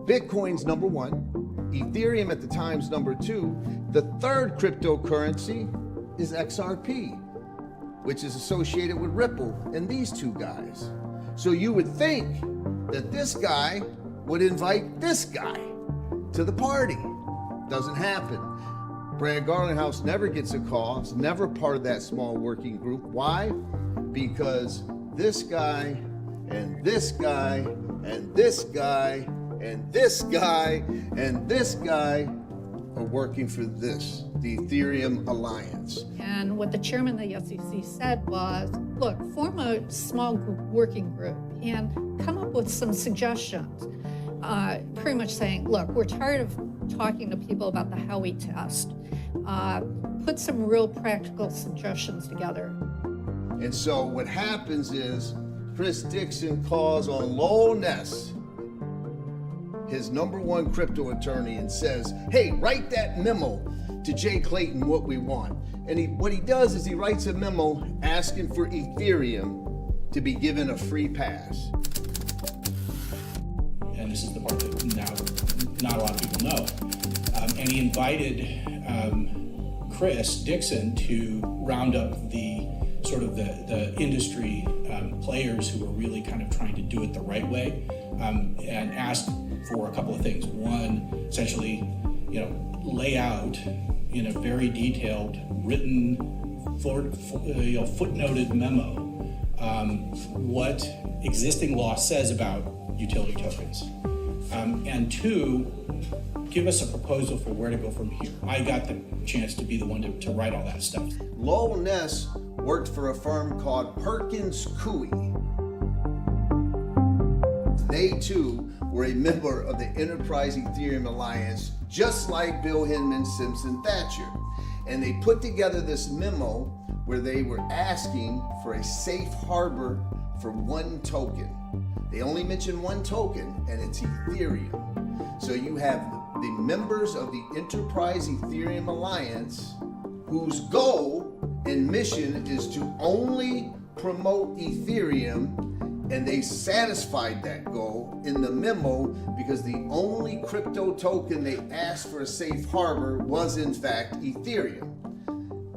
Bitcoin's number one, Ethereum at the time's number two. The third cryptocurrency is XRP, which is associated with Ripple and these two guys. So you would think that this guy would invite this guy to the party. Doesn't happen. Brad Garlinghouse never gets a call. It's never part of that small working group. Why? Because this guy and this guy and this guy and this guy and this guy are working for this, the Ethereum Alliance. And what the chairman of the SEC said was, look, form a small working group and come up with some suggestions. Pretty much saying, look, we're tired of talking to people about the Howey test. Put some real practical suggestions together. And so what happens is Chris Dixon calls on Lowell Ness, his number one crypto attorney, and says, hey, write that memo to Jay Clayton what we want. And what he does is he writes a memo asking for Ethereum to be given a free pass. And this is the part that now not a lot of people know. And he invited Chris Dixon to round up the sort of the industry players who were really kind of trying to do it the right way, and asked for a couple of things. One, essentially, lay out in a very detailed, written, footnoted memo what existing law says about utility tokens. And two, give us a proposal for where to go from here. I got the chance to be the one to write all that stuff. Lowell Ness worked for a firm called Perkins Coie. They too were a member of the Enterprise Ethereum Alliance, just like Bill Hinman, Simpson, Thatcher. And they put together this memo where they were asking for a safe harbor for one token. They only mention one token, and it's Ethereum. So you have the members of the Enterprise Ethereum Alliance whose goal and mission is to only promote Ethereum, and they satisfied that goal in the memo because the only crypto token they asked for a safe harbor was in fact Ethereum.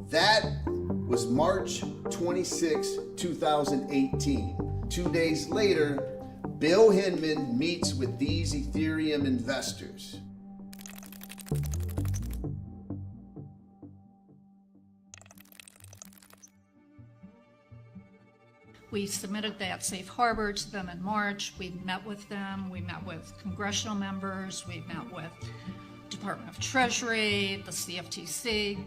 That was March 26, 2018. 2 days later, Bill Hinman meets with these Ethereum investors. We submitted that safe harbor to them in March. We met with them. We met with congressional members. We met with Department of Treasury, the CFTC.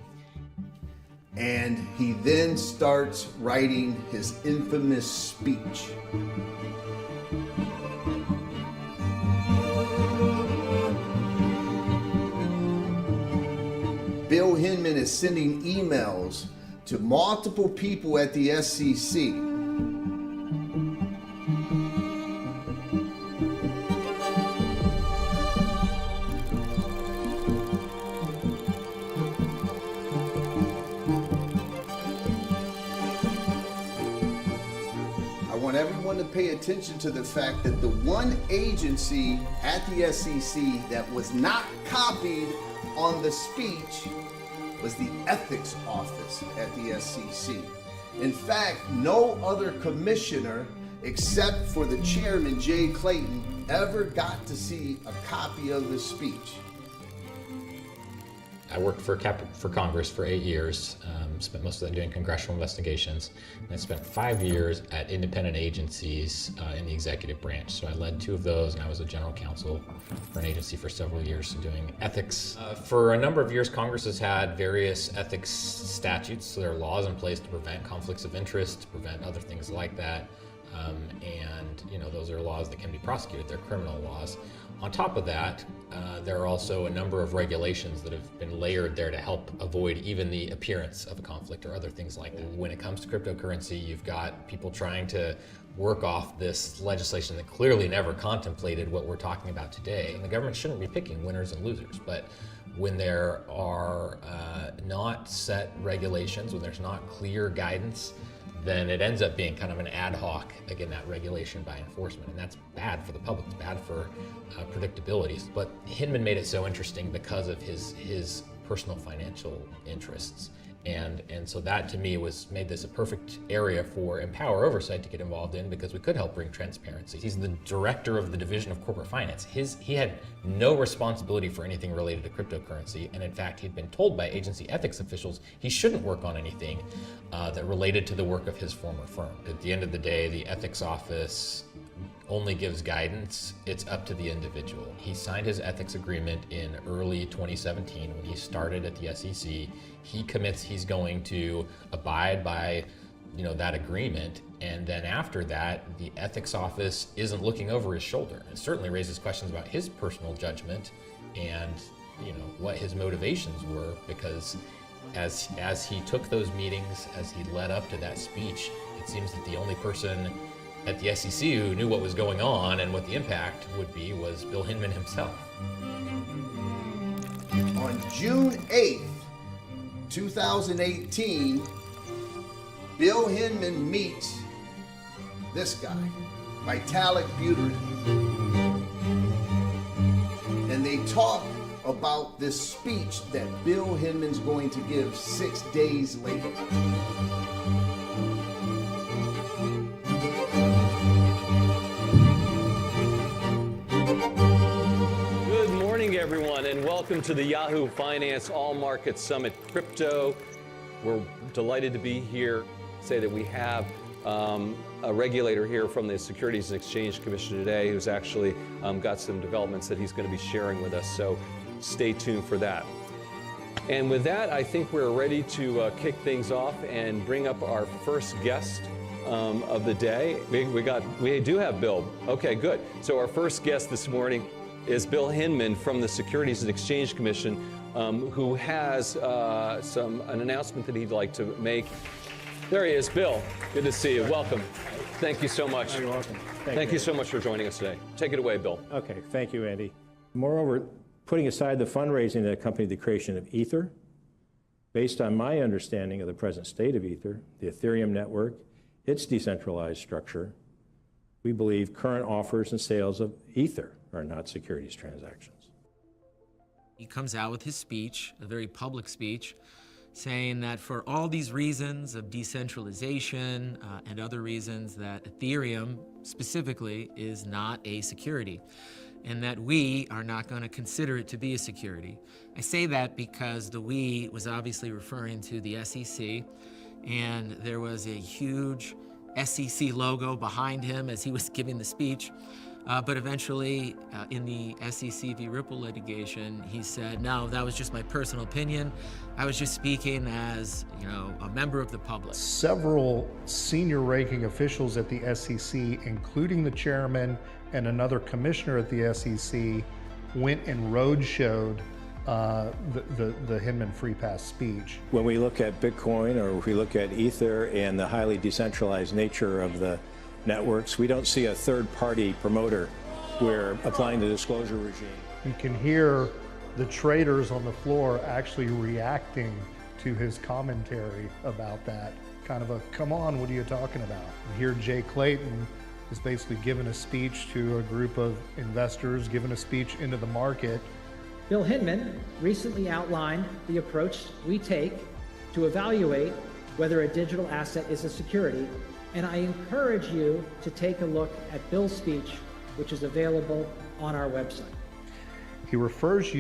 And he then starts writing his infamous speech. Bill Hinman is sending emails to multiple people at the SEC. To pay attention to the fact that the one agency at the SEC that was not copied on the speech was the ethics office at the SEC. In fact, no other commissioner except for the chairman, Jay Clayton, ever got to see a copy of the speech. I worked for Congress for 8 years, spent most of that doing congressional investigations, and I spent 5 years at independent agencies in the executive branch. So I led 2 of those, and I was a general counsel for an agency for several years doing ethics. For a number of years, Congress has had various ethics statutes, so there are laws in place to prevent conflicts of interest, to prevent other things like that. And those are laws that can be prosecuted. They're criminal laws. On top of that, there are also a number of regulations that have been layered there to help avoid even the appearance of a conflict or other things like that. When it comes to cryptocurrency, you've got people trying to work off this legislation that clearly never contemplated what we're talking about today. And the government shouldn't be picking winners and losers, but when there are not set regulations, when there's not clear guidance, then it ends up being kind of an ad hoc, again, that regulation by enforcement. And that's bad for the public, it's bad for predictability. But Hinman made it so interesting because of his personal financial interests. And so that to me made this a perfect area for Empower Oversight to get involved in, because we could help bring transparency. He's the director of the Division of Corporate Finance. He had no responsibility for anything related to cryptocurrency, and in fact he'd been told by agency ethics officials he shouldn't work on anything that related to the work of his former firm. At the end of the day, the ethics office only gives guidance. It's up to the individual. He signed his ethics agreement in early 2017 when he started at the SEC. He commits he's going to abide by that agreement, and then after that the ethics office isn't looking over his shoulder. It certainly raises questions about his personal judgment and what his motivations were, because as he took those meetings, as he led up to that speech, it seems that the only person at the SEC who knew what was going on and what the impact would be was Bill Hinman himself. On June 8th, 2018, Bill Hinman meets this guy, Vitalik Buterin, and they talk about this speech that Bill Hinman's going to give 6 days later. Everyone, and welcome to the Yahoo Finance All Market Summit Crypto. We're delighted to be here. Say that we have a regulator here from the Securities and Exchange Commission today who's actually got some developments that he's going to be sharing with us, so stay tuned for that. And with that, I think we're ready to kick things off and bring up our first guest of the day. We do have Bill. Okay, good. So our first guest this morning is Bill Hinman from the Securities and Exchange Commission, who has an announcement that he'd like to make. There he is, Bill. Good to see you. Welcome. Thank you so much. You're welcome. Thank you so much for joining us today. Take it away, Bill. Okay, thank you, Andy. Moreover, putting aside the fundraising that accompanied the creation of Ether, based on my understanding of the present state of Ether, the Ethereum network, its decentralized structure, we believe current offers and sales of Ether are not securities transactions. He comes out with his speech, a very public speech, saying that for all these reasons of decentralization and other reasons, that Ethereum specifically is not a security, and that we are not going to consider it to be a security. I say that because the we was obviously referring to the SEC, and there was a huge SEC logo behind him as he was giving the speech. But eventually, in the SEC v. Ripple litigation, he said, no, that was just my personal opinion. I was just speaking as, a member of the public. Several senior ranking officials at the SEC, including the chairman and another commissioner at the SEC, went and roadshowed the Hinman Free Pass speech. When we look at Bitcoin, or if we look at Ether and the highly decentralized nature of the networks, we don't see a third-party promoter. We're applying the disclosure regime. You can hear the traders on the floor actually reacting to his commentary about that. Kind of a, come on, what are you talking about? And here Jay Clayton is basically giving a speech to a group of investors, giving a speech into the market. Bill Hinman recently outlined the approach we take to evaluate whether a digital asset is a security, and I encourage you to take a look at Bill's speech, which is available on our website. He refers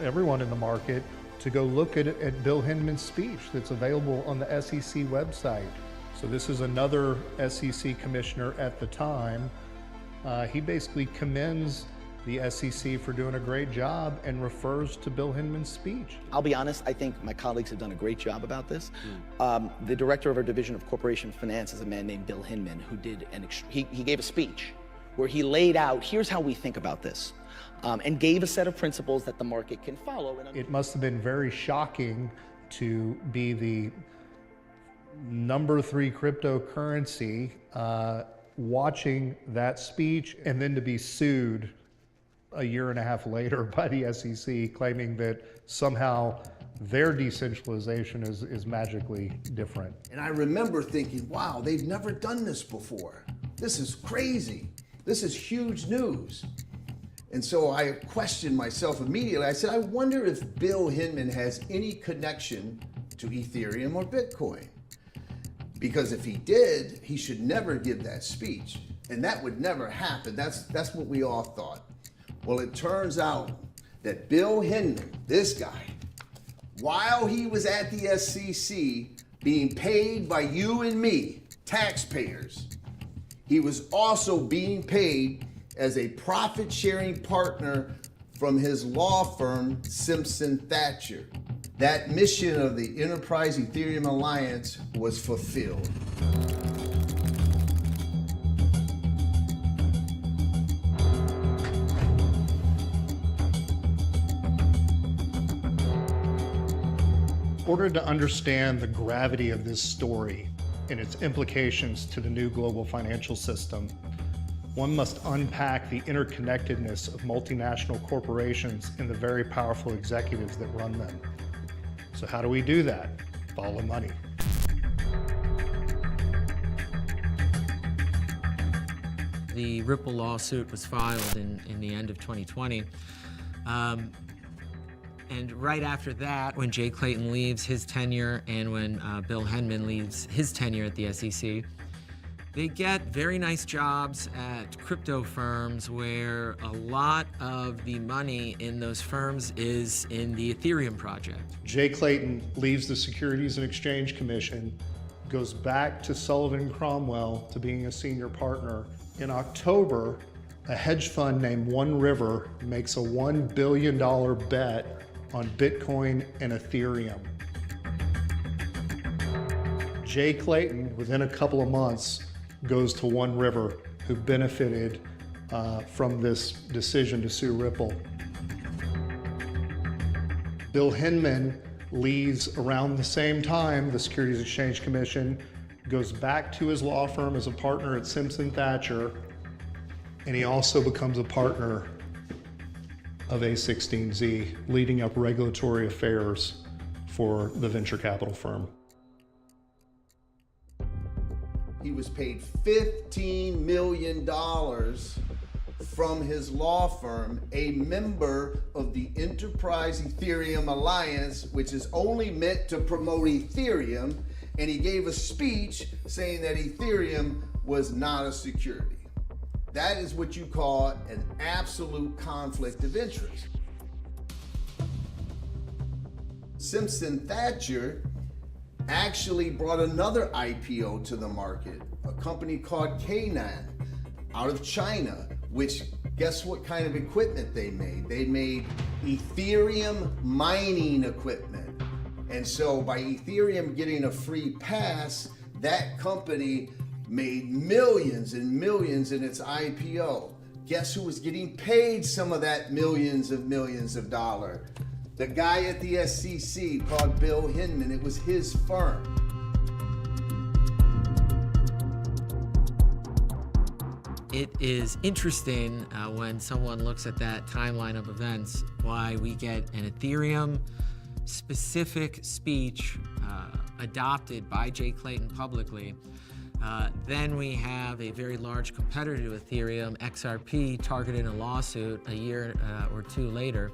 everyone in the market to go look at Bill Hinman's speech that's available on the SEC website. So this is another SEC commissioner at the time. He basically commends the SEC for doing a great job and refers to Bill Hinman's speech. I'll be honest, I think my colleagues have done a great job about this. The director of our division of corporation finance is a man named Bill Hinman, who did he gave a speech where he laid out, here's how we think about this, and gave a set of principles that the market can follow. It must have been very shocking to be the number 3 cryptocurrency, watching that speech, and then to be sued a year and a half later by the SEC, claiming that somehow their decentralization is magically different. And I remember thinking, wow, they've never done this before. This is crazy. This is huge news. And so I questioned myself immediately. I said, I wonder if Bill Hinman has any connection to Ethereum or Bitcoin. Because if he did, he should never give that speech. And that would never happen. That's what we all thought. Well, it turns out that Bill Hinman, this guy, while he was at the SEC being paid by you and me, taxpayers, he was also being paid as a profit-sharing partner from his law firm, Simpson Thacher. That mission of the Enterprise Ethereum Alliance was fulfilled. In order to understand the gravity of this story and its implications to the new global financial system, one must unpack the interconnectedness of multinational corporations and the very powerful executives that run them. So how do we do that? Follow money. The Ripple lawsuit was filed in the end of 2020. And right after that, when Jay Clayton leaves his tenure and when Bill Hinman leaves his tenure at the SEC, they get very nice jobs at crypto firms where a lot of the money in those firms is in the Ethereum project. Jay Clayton leaves the Securities and Exchange Commission, goes back to Sullivan & Cromwell to being a senior partner. In October, a hedge fund named One River makes a $1 billion bet on Bitcoin and Ethereum. Jay Clayton, within a couple of months, goes to One River, who benefited from this decision to sue Ripple. Bill Hinman leaves around the same time the Securities Exchange Commission, goes back to his law firm as a partner at Simpson Thacher, and he also becomes a partner of A16Z, leading up regulatory affairs for the venture capital firm. He was paid $15 million from his law firm, a member of the Enterprise Ethereum Alliance, which is only meant to promote Ethereum, and he gave a speech saying that Ethereum was not a security. That is what you call an absolute conflict of interest. Simpson Thacher actually brought another IPO to the market, a company called K9 out of China, which guess what kind of equipment they made? They made Ethereum mining equipment. And so by Ethereum getting a free pass, that company made millions and millions in its IPO. Guess who was getting paid some of that millions of dollars? The guy at the SEC called Bill Hinman. It was his firm. It is interesting when someone looks at that timeline of events, why we get an Ethereum specific speech adopted by Jay Clayton publicly. Then we have a very large competitor to Ethereum, XRP, targeted in a lawsuit a year or two later.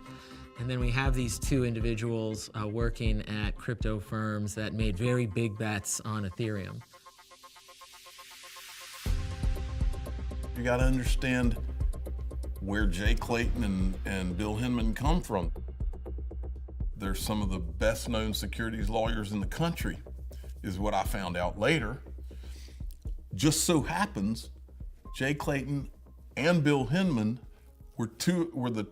And then we have these two individuals working at crypto firms that made very big bets on Ethereum. You got to understand where Jay Clayton and Bill Hinman come from. They're some of the best known securities lawyers in the country, is what I found out later. Just so happens, Jay Clayton and Bill Hinman were the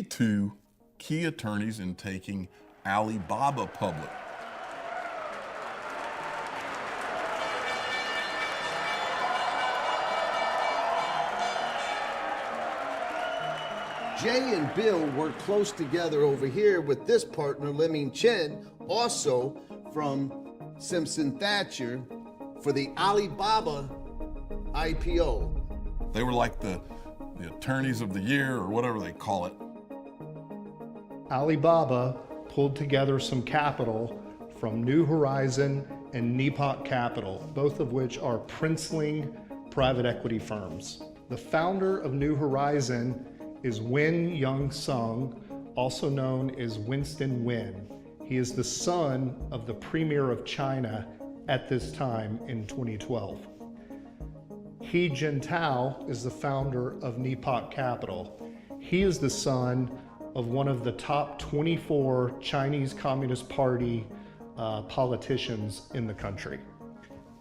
two key attorneys in taking Alibaba public. Jay and Bill worked close together over here with this partner, Leming Chen, also from Simpson Thacher, for the Alibaba IPO. They were like the attorneys of the year or whatever they call it. Alibaba pulled together some capital from New Horizon and Nepot Capital, both of which are Princeling private equity firms. The founder of New Horizon is Win Young Sung, also known as Winston Win. He is the son of the Premier of China at this time in 2012. He Jintao is the founder of Nepot Capital. He is the son of one of the top 24 Chinese Communist Party politicians in the country.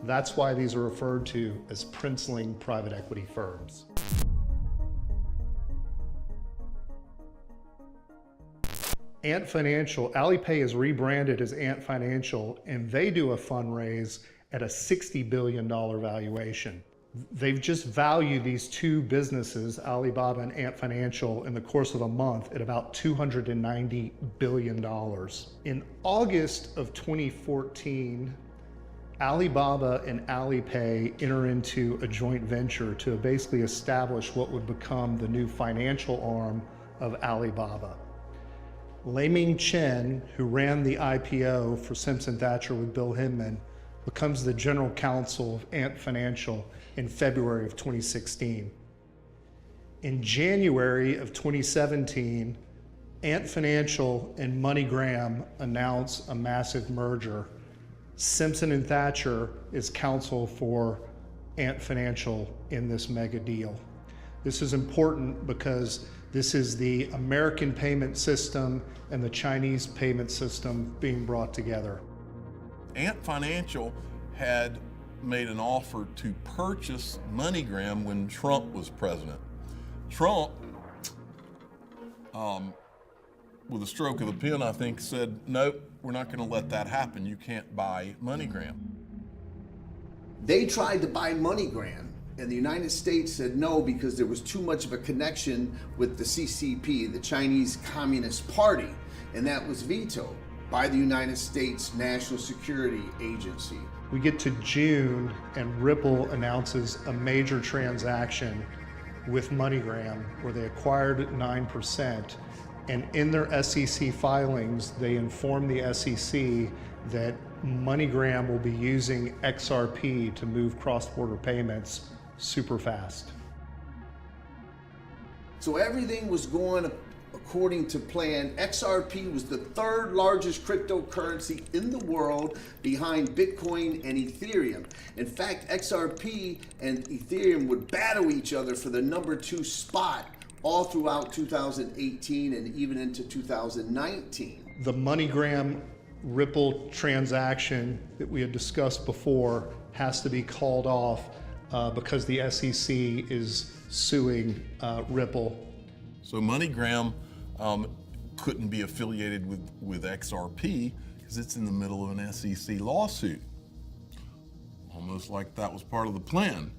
That's why these are referred to as Princeling private equity firms. Ant Financial, Alipay is rebranded as Ant Financial, and they do a fundraise at a $60 billion valuation. They've just valued these two businesses, Alibaba and Ant Financial, in the course of a month at about $290 billion. In August of 2014, Alibaba and Alipay enter into a joint venture to basically establish what would become the new financial arm of Alibaba. Leming Chen, who ran the IPO for Simpson Thacher with Bill Hinman, becomes the general counsel of Ant Financial in February of 2016. In January of 2017, Ant Financial and MoneyGram announce a massive merger. Simpson and Thacher is counsel for Ant Financial in this mega deal. This is important because this is the American payment system and the Chinese payment system being brought together. Ant Financial had made an offer to purchase MoneyGram when Trump was president. Trump, with a stroke of the pen, I think, said, nope, we're not going to let that happen. You can't buy MoneyGram. They tried to buy MoneyGram, and the United States said no because there was too much of a connection with the CCP, the Chinese Communist Party, and that was vetoed by the United States National Security Agency. We get to June and Ripple announces a major transaction with MoneyGram where they acquired 9%, and in their SEC filings they inform the SEC that MoneyGram will be using XRP to move cross-border payments super fast. So everything was going according to plan. XRP was the third largest cryptocurrency in the world behind Bitcoin and Ethereum. In fact, XRP and Ethereum would battle each other for the #2 spot all throughout 2018 and even into 2019. The MoneyGram Ripple transaction that we had discussed before has to be called off because the SEC is suing Ripple. So MoneyGram couldn't be affiliated with XRP because it's in the middle of an SEC lawsuit. Almost like that was part of the plan.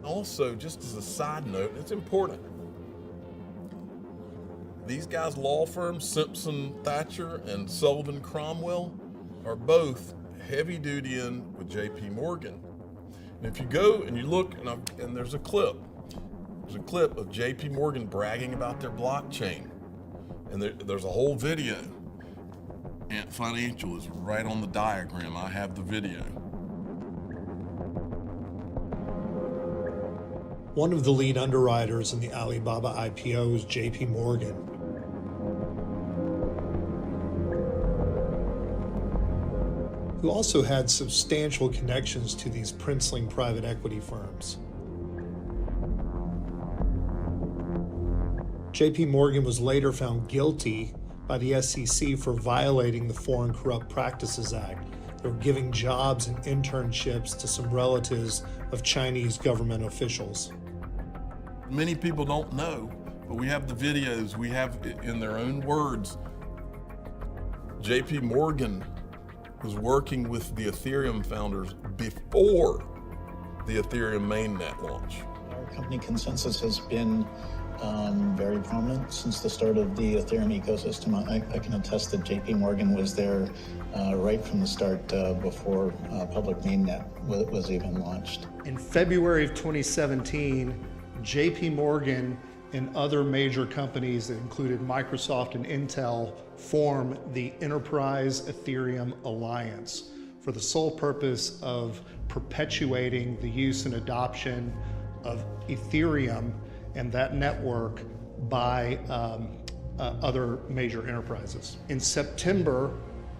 Also, just as a side note, it's important. These guys' law firms, Simpson Thacher and Sullivan Cromwell, are both heavy duty in with JP Morgan. And if you go and you look, and there's a clip of JP Morgan bragging about their blockchain. And there's a whole video. Ant Financial is right on the diagram. I have the video. One of the lead underwriters in the Alibaba IPO is JP Morgan. Who also had substantial connections to these Princeling private equity firms. JP Morgan was later found guilty by the SEC for violating the Foreign Corrupt Practices Act. They were giving jobs and internships to some relatives of Chinese government officials. Many people don't know, but we have the videos, we have in their own words. JP Morgan was working with the Ethereum founders before the Ethereum mainnet launch. Our company consensus has been very prominent since the start of the Ethereum ecosystem. I can attest that JP Morgan was there right from the start before public mainnet was even launched. In February of 2017, JP Morgan and other major companies that included Microsoft and Intel formed the Enterprise Ethereum Alliance for the sole purpose of perpetuating the use and adoption of Ethereum and that network by other major enterprises. In September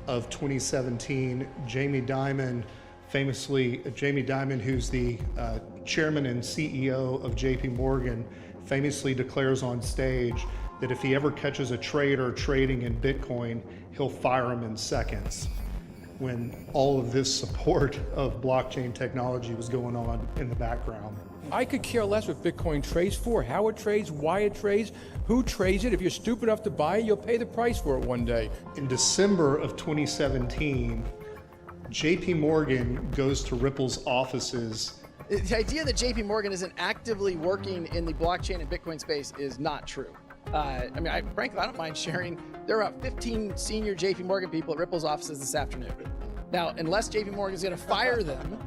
of 2017, Jamie Dimon, who's the chairman and CEO of JP Morgan, famously declares on stage that if he ever catches a trader trading in Bitcoin, he'll fire him in seconds, when all of this support of blockchain technology was going on in the background. I could care less what Bitcoin trades for, how it trades, why it trades, who trades it. If you're stupid enough to buy it, you'll pay the price for it one day. In December of 2017, JP Morgan goes to Ripple's offices. The idea that JP Morgan isn't actively working in the blockchain and Bitcoin space is not true. Frankly, I don't mind sharing. There are about 15 senior JP Morgan people at Ripple's offices this afternoon. Now, unless JP Morgan's going to fire them.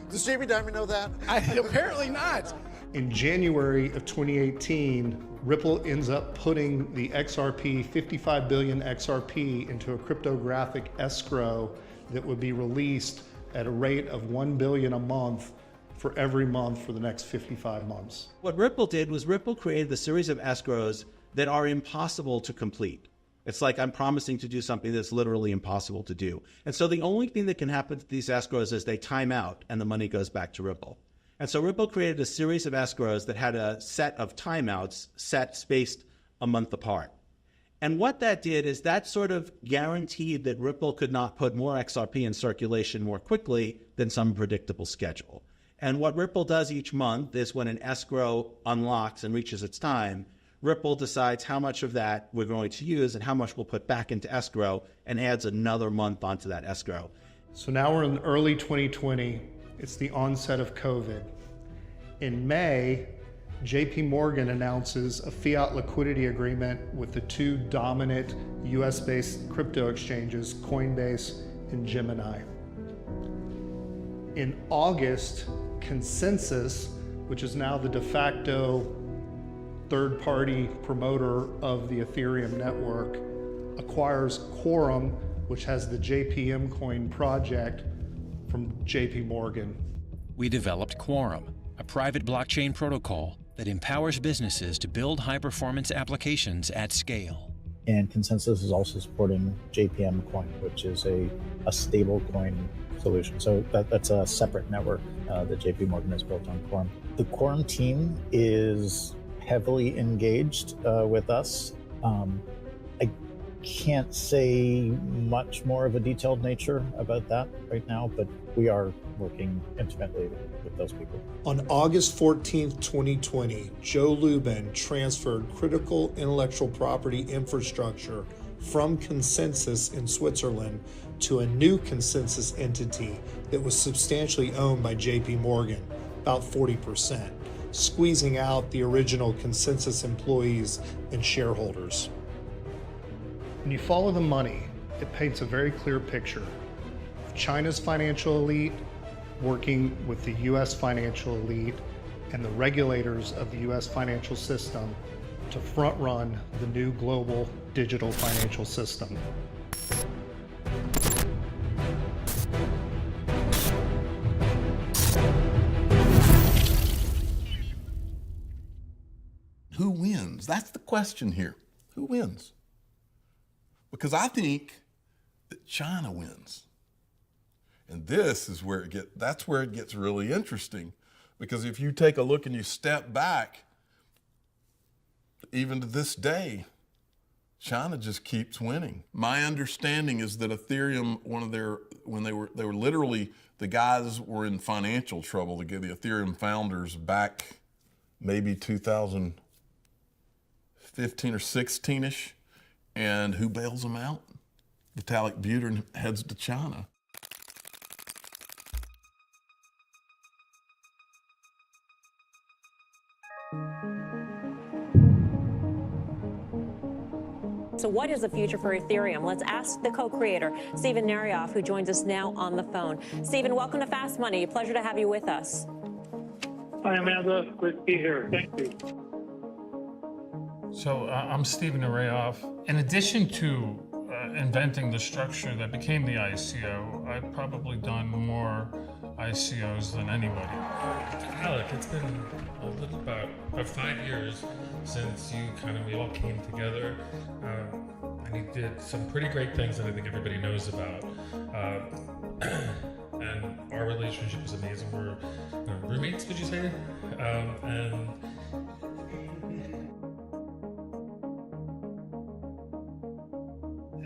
Does Jamie Dimon know that? Apparently not. In January of 2018, Ripple ends up putting the XRP, 55 billion XRP, into a cryptographic escrow that would be released at a rate of 1 billion a month for every month for the next 55 months. What Ripple did was Ripple created a series of escrows that are impossible to complete. It's like I'm promising to do something that's literally impossible to do. And so the only thing that can happen to these escrows is they time out and the money goes back to Ripple. And so Ripple created a series of escrows that had a set of timeouts set spaced a month apart. And what that did is that sort of guaranteed that Ripple could not put more XRP in circulation more quickly than some predictable schedule. And what Ripple does each month is when an escrow unlocks and reaches its time, Ripple decides how much of that we're going to use and how much we'll put back into escrow and adds another month onto that escrow. So now we're in early 2020. It's the onset of COVID. In May, JP Morgan announces a fiat liquidity agreement with the two dominant US-based crypto exchanges, Coinbase and Gemini. In August, Consensus, which is now the de facto third-party promoter of the Ethereum network, acquires Quorum, which has the JPM coin project from JP Morgan. We developed Quorum, a private blockchain protocol that empowers businesses to build high-performance applications at scale. And Consensus is also supporting JPM coin, which is a stable coin solution. So that's a separate network that JP Morgan has built on Quorum. The Quorum team is heavily engaged with us. I can't say much more of a detailed nature about that right now, but we are working intimately with those people. On August 14th, 2020, Joe Lubin transferred critical intellectual property infrastructure from Consensus in Switzerland to a new Consensus entity that was substantially owned by JP Morgan, about 40%, squeezing out the original Consensus employees and shareholders. When you follow the money, it paints a very clear picture of China's financial elite working with the US financial elite and the regulators of the US financial system to front run the new global digital financial system. Who wins? That's the question here. Who wins? Because I think that China wins. And this is where that's where it gets really interesting. Because if you take a look and you step back, even to this day, China just keeps winning. My understanding is that Ethereum, when they were literally, the guys were in financial trouble to get the Ethereum founders back maybe 2015 or 16-ish. And who bails them out? Vitalik Buterin heads to China. So what is the future for Ethereum? Let's ask the co-creator, Stephen Narioff, who joins us now on the phone. Stephen, welcome to Fast Money. Pleasure to have you with us. Hi, Amanda. Great to be here. Thank you. So I'm Stephen Narioff. In addition to inventing the structure that became the ICO, I've probably done more ICOs than anybody. Alec, it's been about 5 years since we all came together, and you did some pretty great things that I think everybody knows about. And our relationship is amazing. We're roommates, did you say?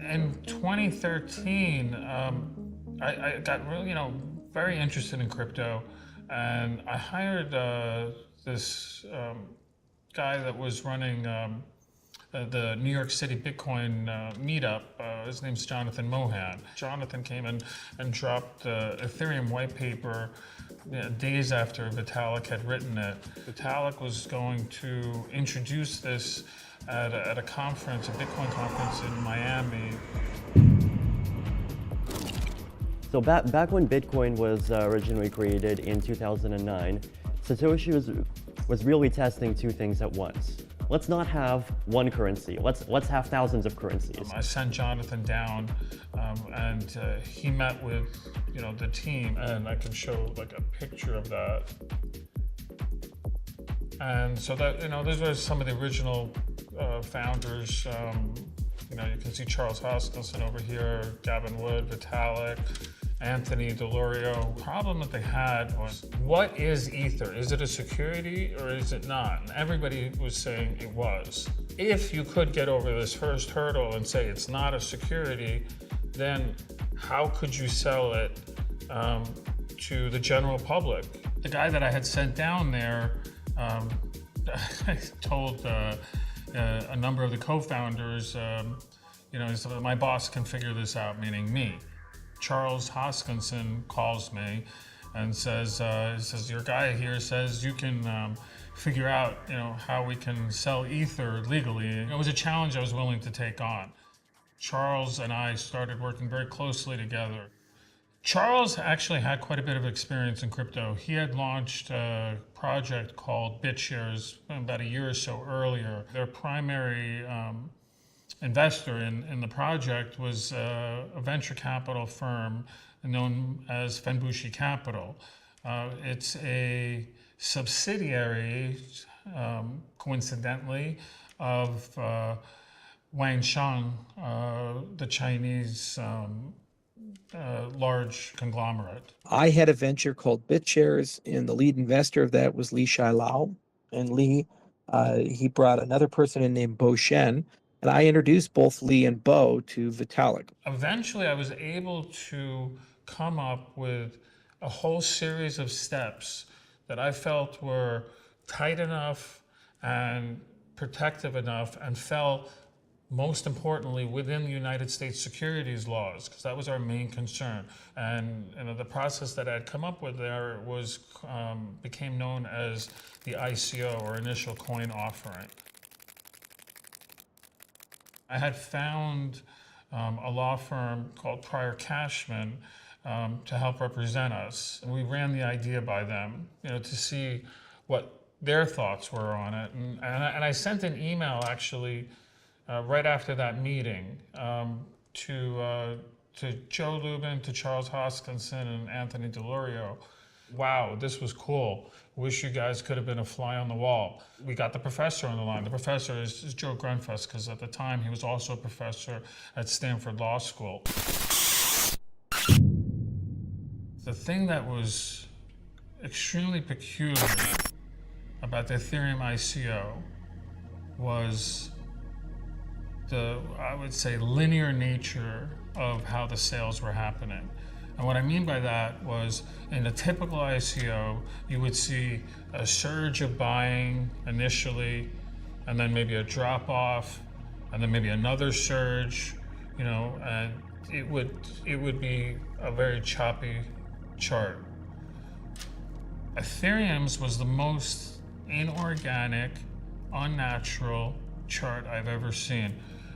In 2013, I got really, very interested in crypto, and I hired this guy that was running the New York City Bitcoin meetup. His name's Jonathan Mohan. Jonathan came in and dropped the Ethereum white paper days after Vitalik had written it. Vitalik was going to introduce this at a conference, a Bitcoin conference in Miami. So back when Bitcoin was originally created in 2009, Satoshi was really testing two things at once. Let's not have one currency. Let's have thousands of currencies. I sent Jonathan down, and he met with the team, and I can show like a picture of that. And so that those were some of the original founders. You can see Charles Hoskinson over here, Gavin Wood, Vitalik, Anthony Delorio. The problem that they had was, what is Ether? Is it a security or is it not? And everybody was saying it was. If you could get over this first hurdle and say it's not a security, then how could you sell it to the general public? The guy that I had sent down there, I told a number of the co-founders, my boss can figure this out, meaning me. Charles Hoskinson calls me and says, your guy here says you can figure out, how we can sell Ether legally. It was a challenge I was willing to take on. Charles and I started working very closely together. Charles actually had quite a bit of experience in crypto. He had launched a project called BitShares about a year or so earlier. Their primary investor in the project was a venture capital firm known as Fenbushi Capital. It's a subsidiary, coincidentally, of Wang Shang, the Chinese large conglomerate. I had a venture called BitShares, and the lead investor of that was Li Shai-Lao. And Li, he brought another person in named Bo Shen, and I introduced both Li and Bo to Vitalik. Eventually, I was able to come up with a whole series of steps that I felt were tight enough and protective enough and fell, most importantly, within the United States securities laws, because that was our main concern. And the process that I had come up with there was became known as the ICO, or initial coin offering. I had found a law firm called Pryor Cashman to help represent us. And we ran the idea by them, to see what their thoughts were on it. And I sent an email, actually, right after that meeting to Joe Lubin, to Charles Hoskinson, and Anthony Delorio. Wow, this was cool. Wish you guys could have been a fly on the wall. We got the professor on the line. The professor is Joe Grenfest, because at the time he was also a professor at Stanford Law School. The thing that was extremely peculiar about the Ethereum ICO was the, I would say, linear nature of how the sales were happening. And what I mean by that was, in a typical ICO, you would see a surge of buying initially, and then maybe a drop off, and then maybe another surge, and it would be a very choppy chart. Ethereum's was the most inorganic, unnatural chart I've ever seen.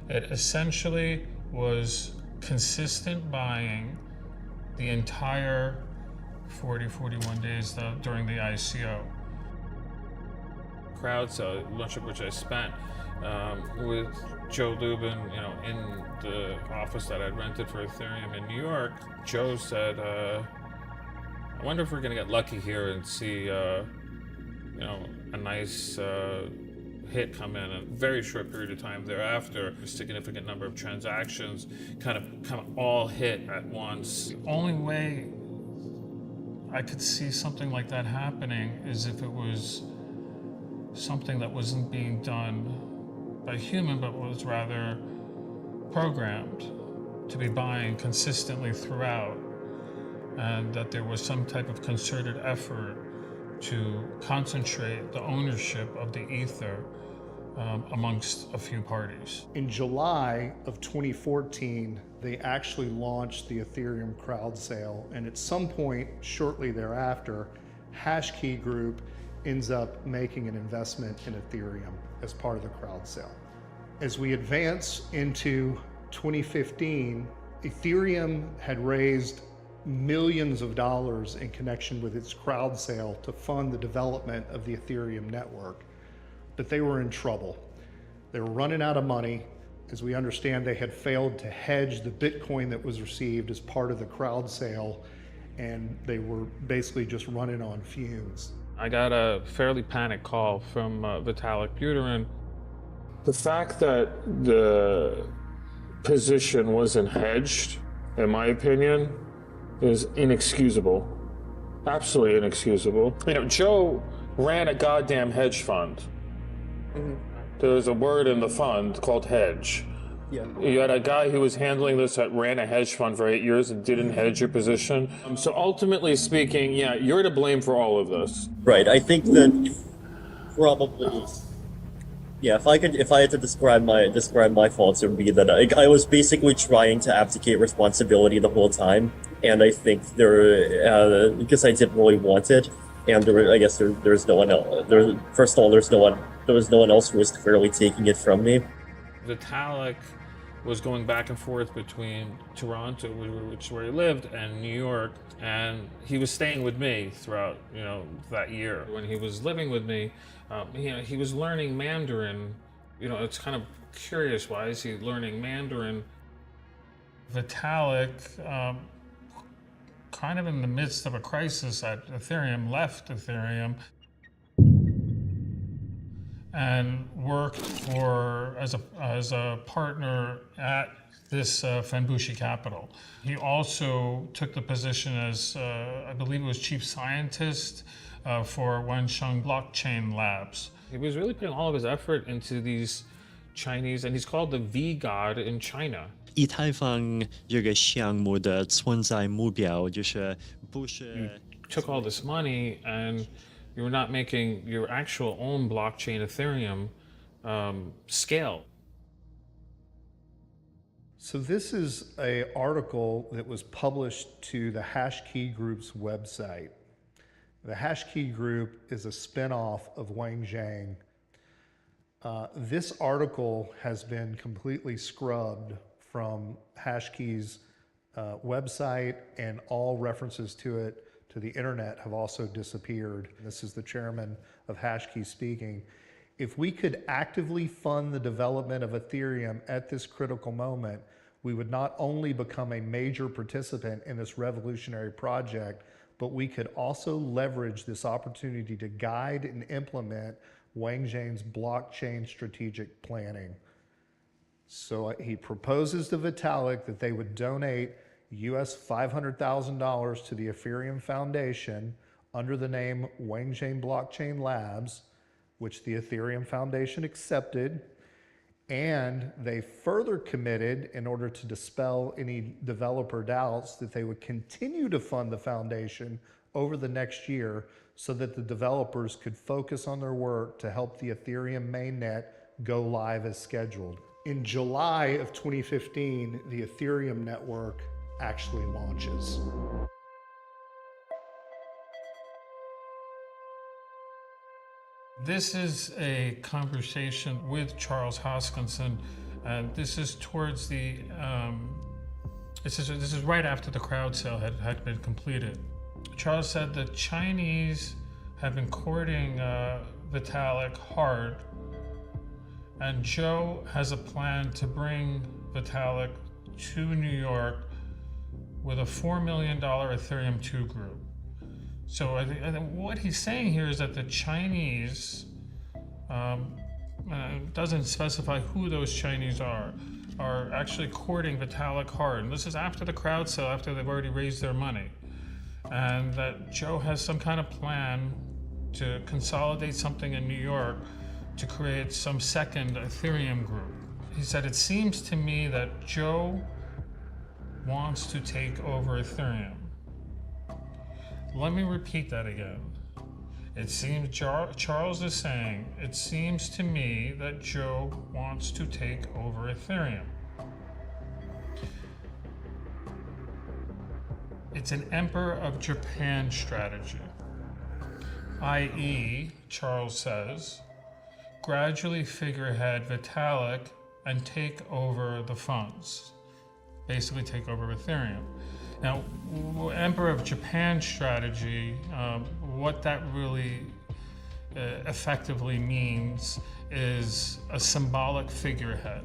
It essentially was consistent buying the entire 41 days during the ICO. Crowd sale, much of which I spent with Joe Lubin, in the office that I'd rented for Ethereum in New York. Joe said, I wonder if we're going to get lucky here and see, a nice hit come in a very short period of time thereafter. A significant number of transactions kind of all hit at once. The only way I could see something like that happening is if it was something that wasn't being done by human, but was rather programmed to be buying consistently throughout, and that there was some type of concerted effort to concentrate the ownership of the ether amongst a few parties. In July of 2014, they actually launched the Ethereum crowd sale, and at some point shortly thereafter, Hashkey Group ends up making an investment in Ethereum as part of the crowd sale. As we advance into 2015, Ethereum had raised millions of dollars in connection with its crowd sale to fund the development of the Ethereum network, but they were in trouble. They were running out of money. As we understand, they had failed to hedge the Bitcoin that was received as part of the crowd sale, and they were basically just running on fumes. I got a fairly panicked call from Vitalik Buterin. The fact that the position wasn't hedged, in my opinion, is inexcusable. Absolutely inexcusable. Joe ran a goddamn hedge fund. Mm-hmm. There was a word in the fund called hedge. Yeah. You had a guy who was handling this that ran a hedge fund for 8 years and didn't hedge your position. So ultimately speaking, yeah, you're to blame for all of this. Right. I think that probably, yeah. If I had to describe my faults, it would be that I was basically trying to abdicate responsibility the whole time, and I think because I didn't really want it, and there's no one else. First of all, there was no one else who was clearly taking it from me. Vitalik was going back and forth between Toronto, which is where he lived, and New York, and he was staying with me throughout, that year. When he was living with me, he was learning Mandarin. It's kind of curious, why is he learning Mandarin? Vitalik, kind of in the midst of a crisis at Ethereum, left Ethereum and worked as a partner at this Fenbushi Capital. He also took the position as, I believe it was chief scientist for Wensheng Blockchain Labs. He was really putting all of his effort into these Chinese, and he's called the V God in China. 以太坊这个项目的存在目标就是不是 You took all this money and you were not making your actual own blockchain Ethereum scale. So this is an article that was published to the Hashkey Group's website. The Hashkey Group is a spinoff of Wang Zhang. This article has been completely scrubbed from Hashkey's website, and all references to it to the internet have also disappeared. This is the chairman of Hashkey speaking. If we could actively fund the development of Ethereum at this critical moment, we would not only become a major participant in this revolutionary project, but we could also leverage this opportunity to guide and implement Wang Zhang's blockchain strategic planning. So he proposes to Vitalik that they would donate US $500,000 to the Ethereum Foundation under the name Wang Zhang Blockchain Labs, which the Ethereum Foundation accepted, and they further committed, in order to dispel any developer doubts, that they would continue to fund the foundation over the next year so that the developers could focus on their work to help the Ethereum mainnet go live as scheduled. In July of 2015, the Ethereum network actually launches. This is a conversation with Charles Hoskinson And this is towards the, this is right after the crowd sale had been completed. Charles said the Chinese have been courting Vitalik hard, and Joe has a plan to bring Vitalik to New York with a $4 million Ethereum 2 group. So I think what he's saying here is that the Chinese, doesn't specify who those Chinese are actually courting Vitalik hard. And this is after the crowd sale, after they've already raised their money. And that Joe has some kind of plan to consolidate something in New York to create some second Ethereum group. He said, it seems to me that Joe wants to take over Ethereum. Let me repeat that again. It seems, Charles is saying, it seems to me that Joe wants to take over Ethereum. It's an Emperor of Japan strategy, i.e., Charles says, gradually figurehead Vitalik and take over the funds, basically take over Ethereum. Now, Emperor of Japan strategy, what that really effectively means is a symbolic figurehead.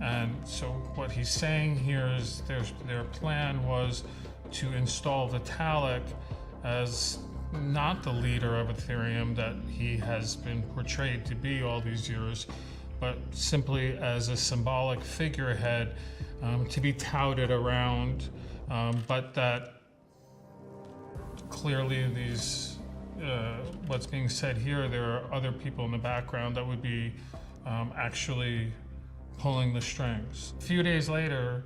And so what he's saying here is their plan was to install Vitalik as not the leader of Ethereum that he has been portrayed to be all these years, but simply as a symbolic figurehead to be touted around, but that clearly these, what's being said here, there are other people in the background that would be actually pulling the strings. A few days later,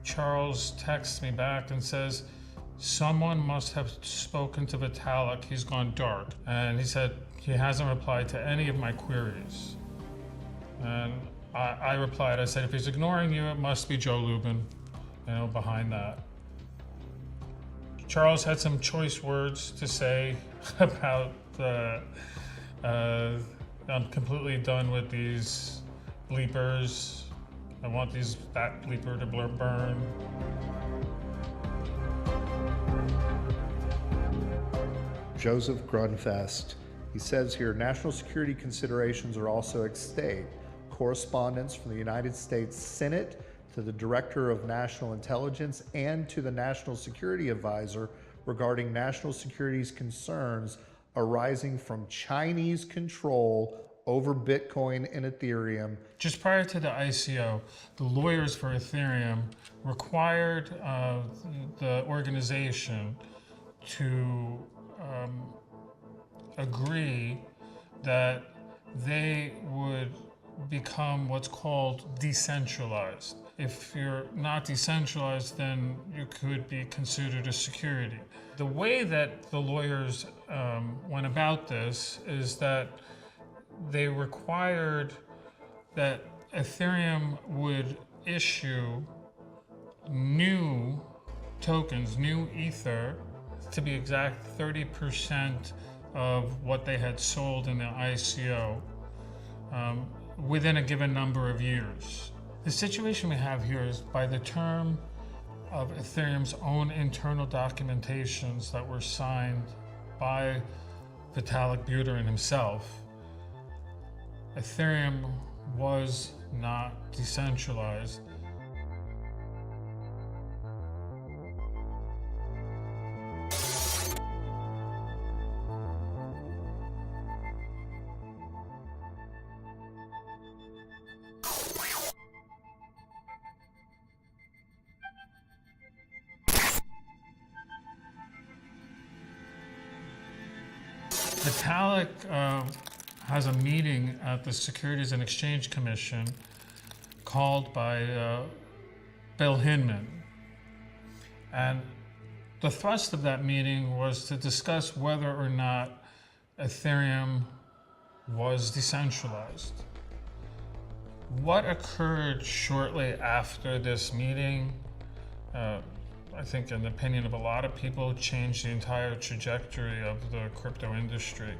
Charles texts me back and says, someone must have spoken to Vitalik, he's gone dark. And he said he hasn't replied to any of my queries. And I replied, I said, if he's ignoring you, it must be Joe Lubin, behind that. Charles had some choice words to say about I'm completely done with these bleepers. I want that bleeper to burn. Joseph Grunfest. He says here, national security considerations are also at stake. Correspondence from the United States Senate to the Director of National Intelligence and to the National Security Advisor regarding national security's concerns arising from Chinese control over Bitcoin and Ethereum. Just prior to the ICO, the lawyers for Ethereum required the organization to agree that they would become what's called decentralized. If you're not decentralized, then you could be considered a security. The way that the lawyers went about this is that they required that Ethereum would issue new tokens, new Ether, to be exact, 30% of what they had sold in the ICO within a given number of years. The situation we have here is by the term of Ethereum's own internal documentations that were signed by Vitalik Buterin himself, Ethereum was not decentralized. Vitalik has a meeting at the Securities and Exchange Commission called by Bill Hinman. And the thrust of that meeting was to discuss whether or not Ethereum was decentralized. What occurred shortly after this meeting, I think in the opinion of a lot of people, changed the entire trajectory of the crypto industry.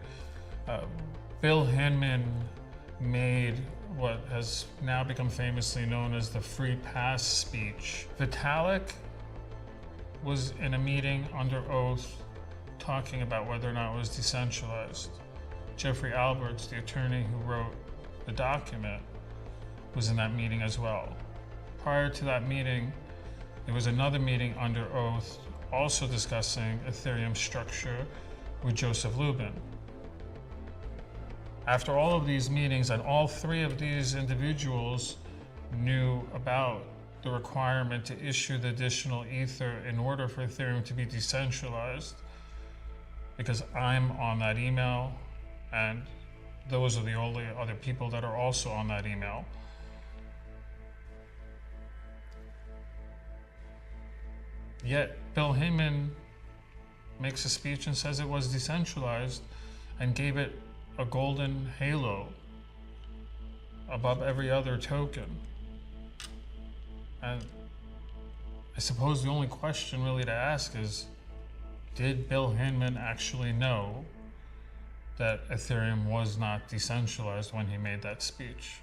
Bill Hinman made what has now become famously known as the free pass speech. Vitalik was in a meeting under oath talking about whether or not it was decentralized. Jeffrey Alberts, the attorney who wrote the document, was in that meeting as well. Prior to that meeting, there was another meeting under oath also discussing Ethereum structure with Joseph Lubin. After all of these meetings, and all three of these individuals knew about the requirement to issue the additional Ether in order for Ethereum to be decentralized, because I'm on that email, and those are the only other people that are also on that email. Yet Bill Heyman makes a speech and says it was decentralized and gave it a golden halo above every other token. And I suppose the only question really to ask is, did Bill Hinman actually know that Ethereum was not decentralized when he made that speech?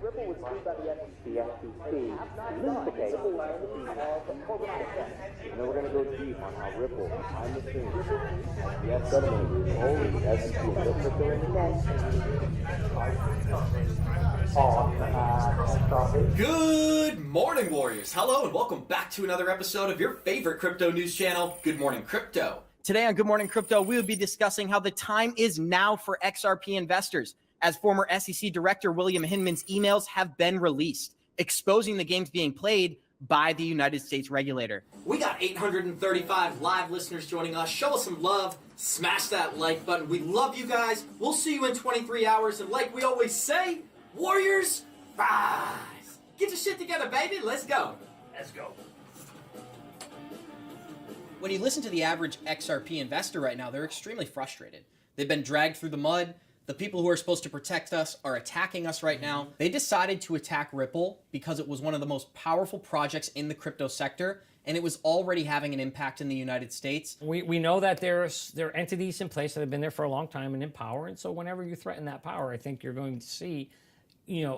Ripple was sued by the SEC in this case of corporate. And then we're going to go deep on how Ripple, behind the scenes, yes, settlement only the SEC and the crypto industry. Good morning, Warriors. Hello, and welcome back to another episode of your favorite crypto news channel, Good Morning Crypto. Today on Good Morning Crypto, we will be discussing how the time is now for XRP investors, as former SEC Director William Hinman's emails have been released, exposing the games being played by the United States regulator. We got 835 live listeners joining us. Show us some love. Smash that like button. We love you guys. We'll see you in 23 hours. And like we always say, Warriors, rise. Get your shit together, baby. Let's go. Let's go. When you listen to the average XRP investor right now, they're extremely frustrated. They've been dragged through the mud. The people who are supposed to protect us are attacking us right now. They decided to attack Ripple because it was one of the most powerful projects in the crypto sector, and it was already having an impact in the United States. We know that there are entities in place that have been there for a long time and in power, and so whenever you threaten that power, I think you're going to see,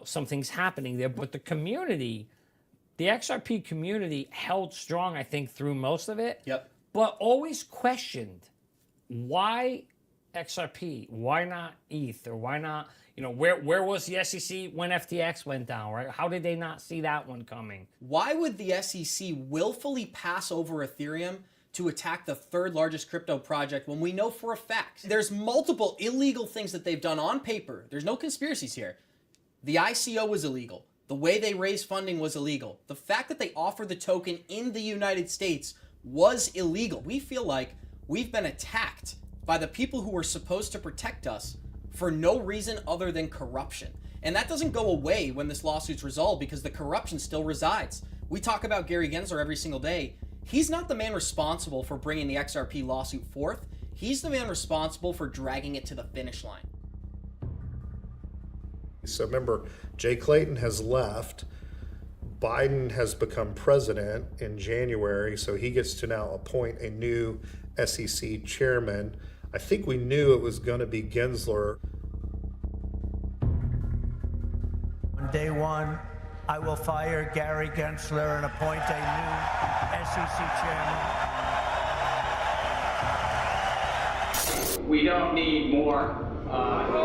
some things happening there. But the community, the XRP community held strong, I think, through most of it. Yep. But always questioned, why XRP? Why not ETH? Or why not, where was the SEC when FTX went down, right? How did they not see that one coming? Why would the SEC willfully pass over Ethereum to attack the third largest crypto project when we know for a fact there's multiple illegal things that they've done on paper? There's no conspiracies here. The ICO was illegal. The way they raised funding was illegal. The fact that they offered the token in the United States was illegal. We feel like we've been attacked by the people who were supposed to protect us for no reason other than corruption. And that doesn't go away when this lawsuit's resolved, because the corruption still resides. We talk about Gary Gensler every single day. He's not the man responsible for bringing the XRP lawsuit forth. He's the man responsible for dragging it to the finish line. So remember, Jay Clayton has left. Biden has become president in January, so he gets to now appoint a new SEC chairman. I think we knew it was going to be Gensler. On day one, I will fire Gary Gensler and appoint a new SEC chairman. We don't need more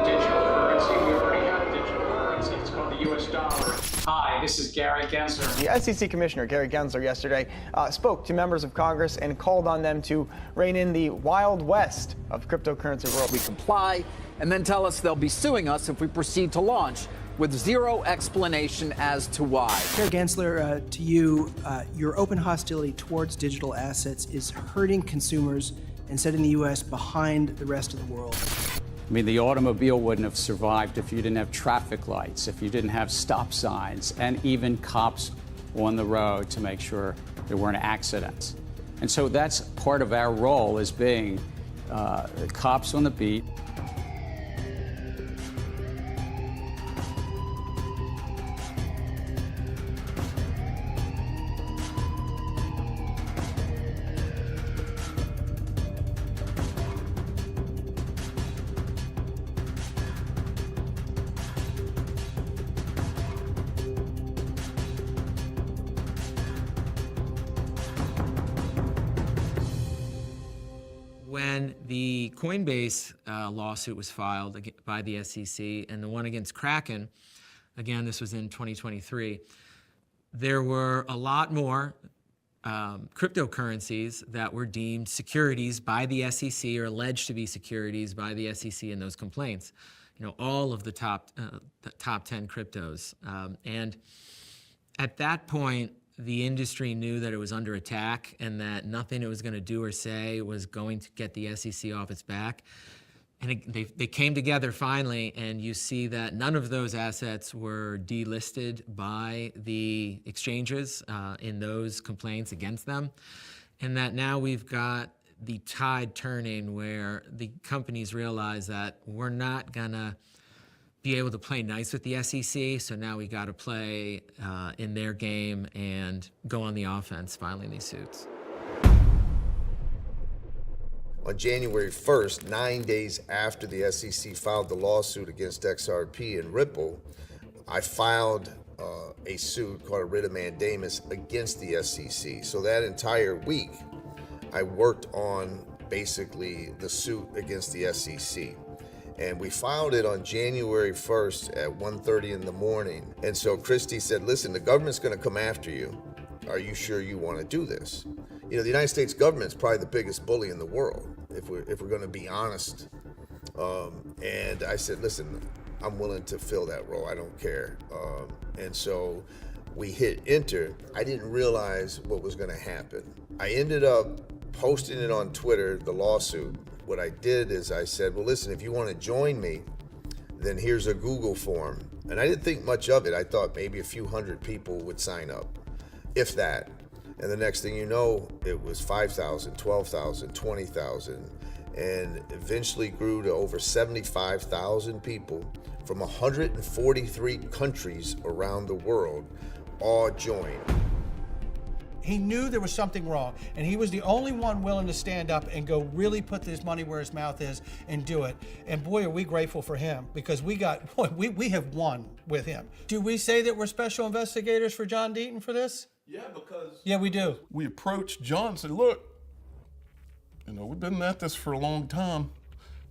digital currency. We already have digital currency. It's called the US dollar. Hi, this is Gary Gensler. The SEC Commissioner, Gary Gensler, yesterday spoke to members of Congress and called on them to rein in the wild west of cryptocurrency world. We comply and then tell us they'll be suing us if we proceed to launch, with zero explanation as to why. Gary Gensler, to you, your open hostility towards digital assets is hurting consumers and setting the U.S. behind the rest of the world. I mean, the automobile wouldn't have survived if you didn't have traffic lights, if you didn't have stop signs, and even cops on the road to make sure there weren't accidents. And so that's part of our role as being cops on the beat. When the Coinbase lawsuit was filed by the SEC and the one against Kraken, again, this was in 2023, there were a lot more cryptocurrencies that were deemed securities by the SEC or alleged to be securities by the SEC in those complaints. You know, all of the top 10 cryptos. And at that point, the industry knew that it was under attack and that nothing it was going to do or say was going to get the SEC off its back. And they came together finally, and you see that none of those assets were delisted by the exchanges in those complaints against them. And that now we've got the tide turning where the companies realize that we're not going to be able to play nice with the SEC, so now we got to play in their game and go on the offense filing these suits. On January 1st, 9 days after the SEC filed the lawsuit against XRP and Ripple, I filed a suit called a writ of mandamus against the SEC. So that entire week, I worked on basically the suit against the SEC. And we filed it on January 1st at 1:30 in the morning. And so Christie said, listen, the government's going to come after you. Are you sure you want to do this? You know, the United States government's probably the biggest bully in the world, if we're going to be honest. And I said, listen, I'm willing to fill that role. I don't care. And so we hit enter. I didn't realize what was going to happen. I ended up posting it on Twitter, the lawsuit. What I did is I said, well, listen, if you want to join me, then here's a Google form. And I didn't think much of it. I thought maybe a few hundred people would sign up, if that. And the next thing you know, it was 5,000, 12,000, 20,000, and eventually grew to over 75,000 people from 143 countries around the world all joined. He knew there was something wrong, and he was the only one willing to stand up and go really put his money where his mouth is and do it. And boy, are we grateful for him, because we have won with him. Do we say that we're special investigators for John Deaton for this? Yeah, because... Yeah, we do. We approached John and said, look, you know, we've been at this for a long time.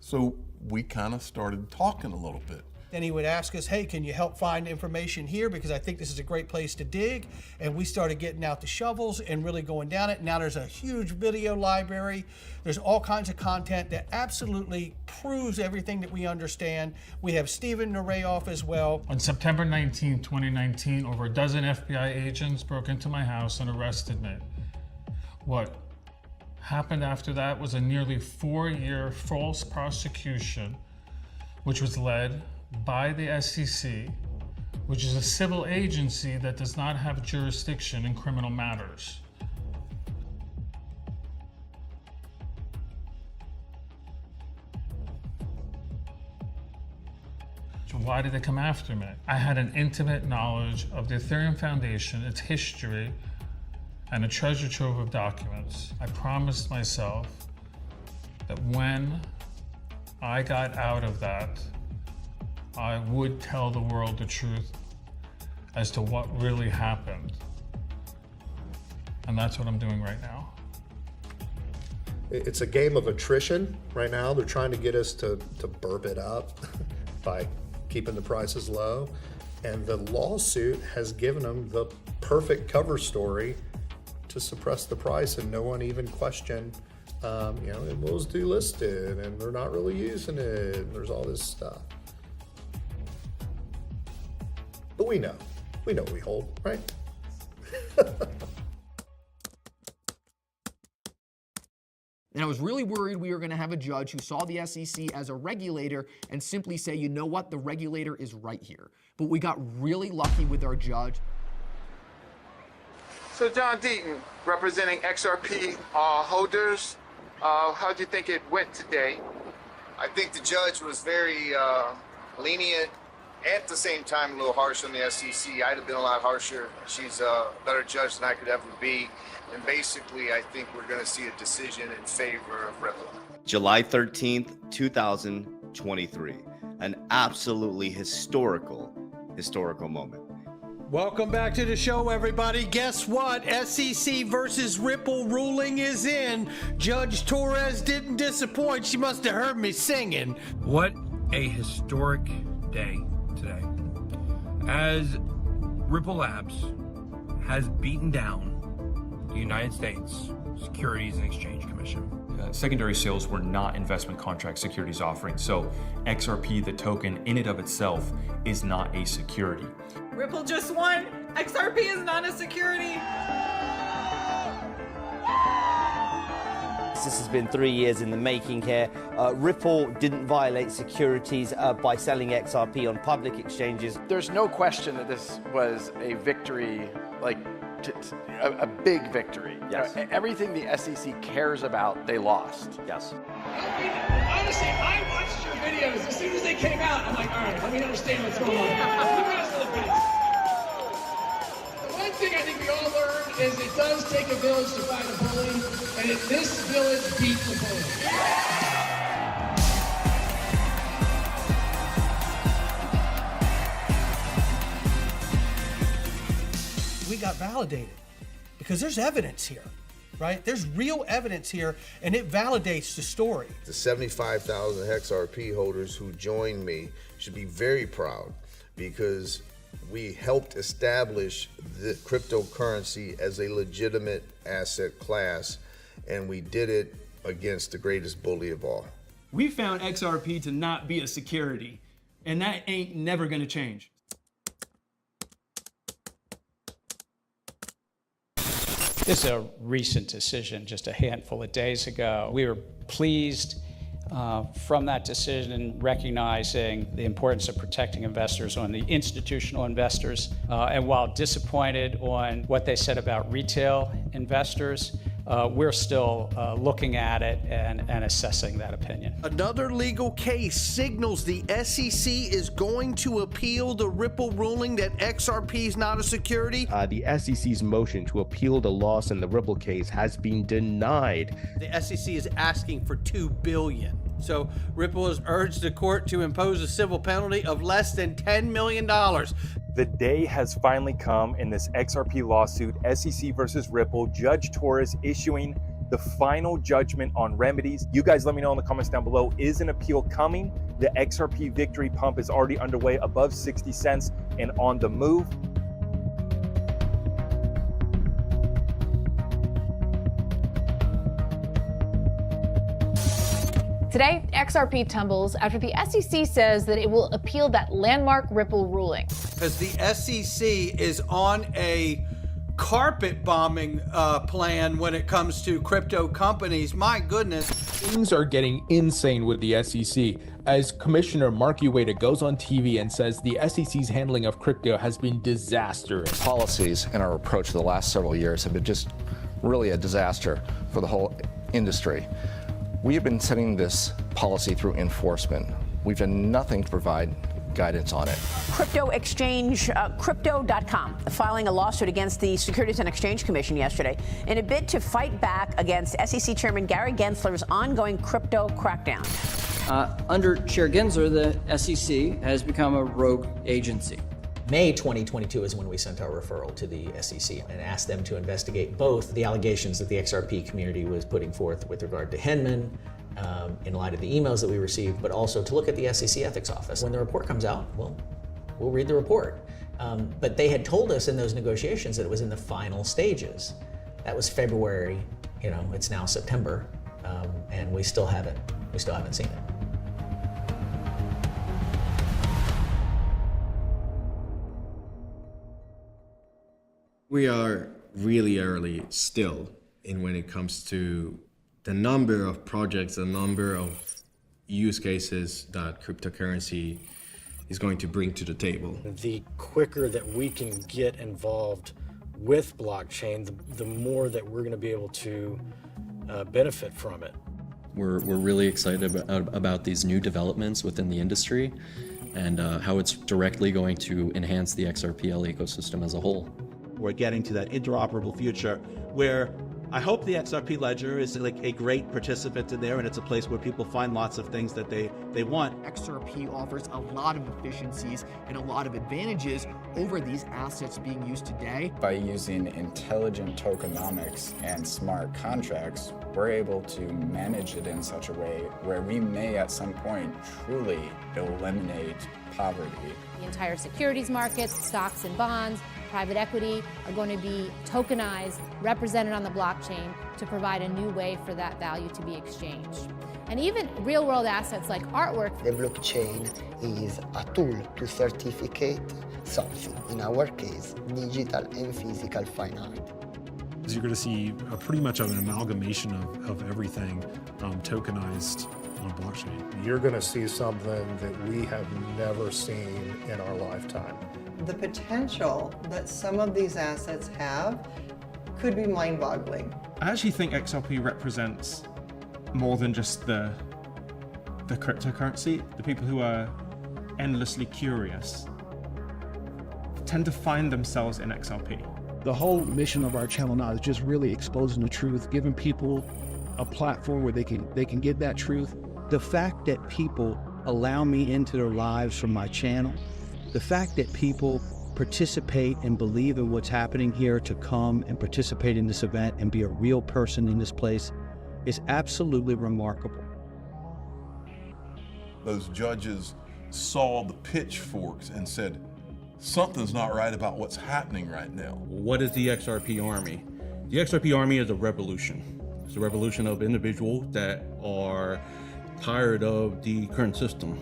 So we kind of started talking a little bit. Then he would ask us, hey, can you help find information here? Because I think this is a great place to dig. And we started getting out the shovels and really going down it. Now there's a huge video library. There's all kinds of content that absolutely proves everything that we understand. We have Stephen Nureyev as well. On September 19, 2019, over a dozen FBI agents broke into my house and arrested me. What happened after that was a nearly 4-year false prosecution, which was led by the SEC, which is a civil agency that does not have jurisdiction in criminal matters. So why did they come after me? I had an intimate knowledge of the Ethereum Foundation, its history, and a treasure trove of documents. I promised myself that when I got out of that, I would tell the world the truth as to what really happened. And that's what I'm doing right now. It's a game of attrition right now. They're trying to get us to burp it up by keeping the prices low. And the lawsuit has given them the perfect cover story to suppress the price, and no one even questioned, it was delisted and they're not really using it. And there's all this stuff. But we know what we hold, right? And I was really worried we were going to have a judge who saw the SEC as a regulator and simply say, you know what, the regulator is right here. But we got really lucky with our judge. So John Deaton, representing XRP holders, How do you think it went today? I think the judge was very lenient, at the same time a little harsh on the SEC. I'd have been a lot harsher. She's a better judge than I could ever be. And basically, I think we're going to see a decision in favor of Ripple. July 13th, 2023. An absolutely historical moment. Welcome back to the show, everybody. Guess what? SEC versus Ripple ruling is in. Judge Torres didn't disappoint. She must have heard me singing. What a historic day today. As Ripple Labs has beaten down the United States Securities and Exchange Commission. Secondary sales were not investment contract securities offerings, so XRP, the token in and of itself, is not a security. Ripple just won. XRP is not a security. This has been 3 years in the making here. Ripple didn't violate securities by selling XRP on public exchanges. There's no question that this was a victory, like a big victory. Yes. Everything the SEC cares about, they lost. Yes. Honestly, I watched your videos as soon as they came out. I'm like, all right, let me understand what's going on. The rest of the videos. The one thing I think we all learned is it does take a village to fight a bully, and this village beat the bully. We got validated because there's evidence here, right? There's real evidence here, and it validates the story. The 75,000 XRP holders who joined me should be very proud because we helped establish the cryptocurrency as a legitimate asset class, and we did it against the greatest bully of all. We found XRP to not be a security, and that ain't never gonna change. This is a recent decision, just a handful of days ago. We were pleased from that decision, recognizing the importance of protecting investors on the institutional investors. And while disappointed on what they said about retail investors, we're still looking at it and assessing that opinion. Another legal case signals the SEC is going to appeal the Ripple ruling that XRP is not a security. The SEC's motion to appeal the loss in the Ripple case has been denied. The SEC is asking for $2 billion. So Ripple has urged the court to impose a civil penalty of less than $10 million. The day has finally come in this XRP lawsuit, SEC versus Ripple, Judge Torres issuing the final judgment on remedies. You guys let me know in the comments down below, is an appeal coming? The XRP victory pump is already underway above 60 cents and on the move. Today, XRP tumbles after the SEC says that it will appeal that landmark Ripple ruling. Because the SEC is on a carpet bombing plan when it comes to crypto companies. My goodness. Things are getting insane with the SEC as Commissioner Mark Ueda goes on TV and says the SEC's handling of crypto has been disastrous. Policies and our approach the last several years have been just really a disaster for the whole industry. We have been setting this policy through enforcement. We've done nothing to provide guidance on it. Crypto exchange, Crypto.com, filing a lawsuit against the Securities and Exchange Commission yesterday in a bid to fight back against SEC Chairman Gary Gensler's ongoing crypto crackdown. Under Chair Gensler, the SEC has become a rogue agency. May 2022 is when we sent our referral to the SEC and asked them to investigate both the allegations that the XRP community was putting forth with regard to Henman, in light of the emails that we received, but also to look at the SEC ethics office. When the report comes out, we'll read the report. But they had told us in those negotiations that it was in the final stages. That was February, it's now September, and we still haven't seen it. We are really early still in when it comes to the number of projects, the number of use cases that cryptocurrency is going to bring to the table. The quicker that we can get involved with blockchain, the more that we're going to be able to benefit from it. We're really excited about these new developments within the industry and how it's directly going to enhance the XRPL ecosystem as a whole. We're getting to that interoperable future where I hope the XRP ledger is like a great participant in there, and it's a place where people find lots of things that they want. XRP offers a lot of efficiencies and a lot of advantages over these assets being used today. By using intelligent tokenomics and smart contracts, we're able to manage it in such a way where we may at some point truly eliminate poverty. The entire securities markets, stocks and bonds, private equity are going to be tokenized, represented on the blockchain to provide a new way for that value to be exchanged. And even real-world assets like artwork. The blockchain is a tool to certificate something, in our case, digital and physical fine art. You're going to see pretty much an amalgamation of everything tokenized on blockchain. You're going to see something that we have never seen in our lifetime. The potential that some of these assets have could be mind-boggling. I actually think XRP represents more than just the cryptocurrency. The people who are endlessly curious tend to find themselves in XRP. The whole mission of our channel now is just really exposing the truth, giving people a platform where they can get that truth. The fact that people allow me into their lives from my channel, the fact that people participate and believe in what's happening here to come and participate in this event and be a real person in this place is absolutely remarkable. Those judges saw the pitchforks and said, something's not right about what's happening right now. What is the XRP Army? The XRP Army is a revolution. It's a revolution of individuals that are tired of the current system.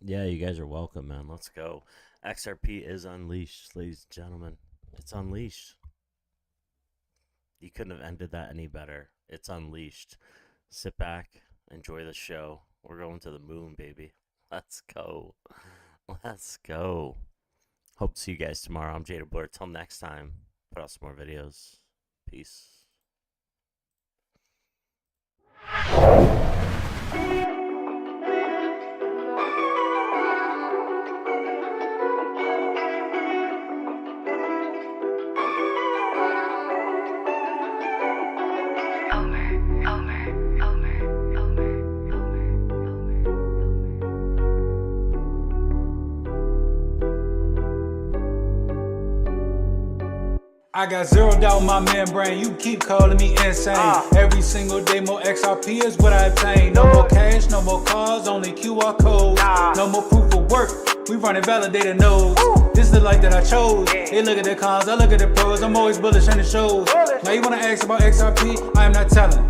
Yeah, you guys are welcome, man. Let's go. XRP is unleashed, ladies and gentlemen. It's unleashed. You couldn't have ended that any better. It's unleashed. Sit back, enjoy the show. We're going to the moon, baby. Let's go. Let's go. Hope to see you guys tomorrow. I'm Jada Blur. Till next time, put out some more videos. Peace. I got zeroed out my membrane, you keep calling me insane. Every single day more XRP is what I obtain. No more cash, no more cars, only QR codes. No more proof of work, we running validated nodes. This is the life that I chose. They look at the cons, I look at the pros. I'm always bullish and it shows. Now you wanna ask about XRP, I am not telling.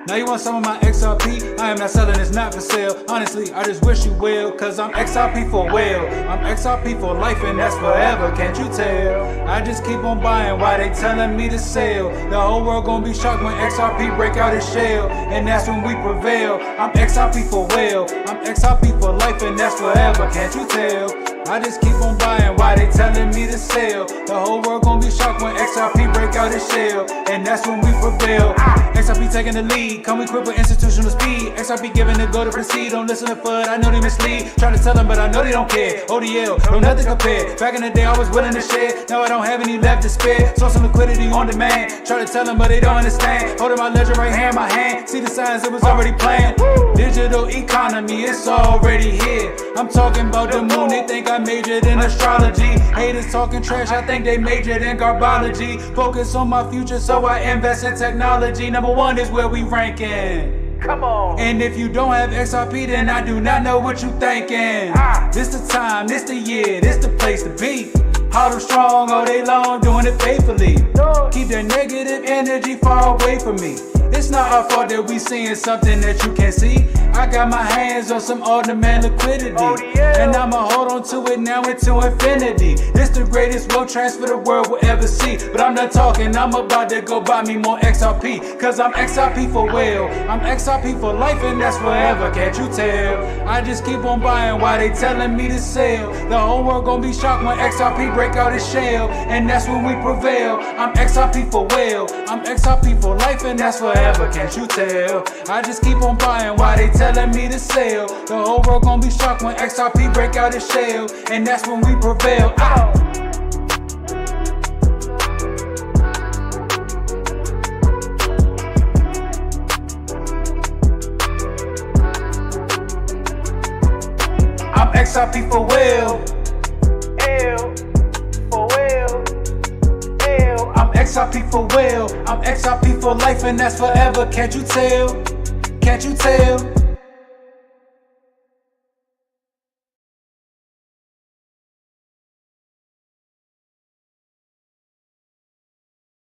Now you want some of my XRP? I am not selling, it's not for sale. Honestly, I just wish you will, cause I'm XRP for well. I'm XRP for life and that's forever, can't you tell? I just keep on buying while they telling me to sell. The whole world gonna be shocked when XRP break out its shell, and that's when we prevail. I'm XRP for well. I'm XRP for life and that's forever, can't you tell? I just keep on buying while they telling me to sell. The whole world gonna be shocked when XRP break out its shell, and that's when we prevail. XRP taking the lead, come equipped with institutional speed. XRP giving the go to proceed, don't listen to FUD, I know they mislead. Try to tell them but I know they don't care. ODL, no nothing compared. Back in the day I was willing to share, now I don't have any left to spare. Saw some liquidity on demand, try to tell them but they don't understand. Holding my ledger right here in my hand, see the signs it was already planned. Digital economy, it's already here. I'm talking about the moon, they think I majored in astrology. Haters talking trash, I think they majored in garbology. Focus on my future, so I invest in technology. Number one is where we ranking. Come on. And if you don't have XRP, then I do not know what you thinking. This the time, this the year, this the place to be. Hard and strong all day long, doing it faithfully. Keep that negative energy far away from me. It's not our fault that we seeing something that you can't see. I got my hands on some on-demand liquidity, and I'ma hold on to it now into infinity. This the greatest wealth transfer the world will ever see. But I'm not talking, I'm about to go buy me more XRP, cause I'm XRP for well. I'm XRP for life and that's forever, can't you tell? I just keep on buying while they telling me to sell. The whole world gonna be shocked when XRP break out its shell, and that's when we prevail. I'm XRP for well. I'm XRP for life and that's forever, can't you tell? I just keep on buying while they telling me to sell. The whole world gonna be shocked when XRP break out its shell, and that's when we prevail. I'm XRP for well. I'm XRP for well. I'm XRP for life and that's forever, can't you tell? Can't you tell?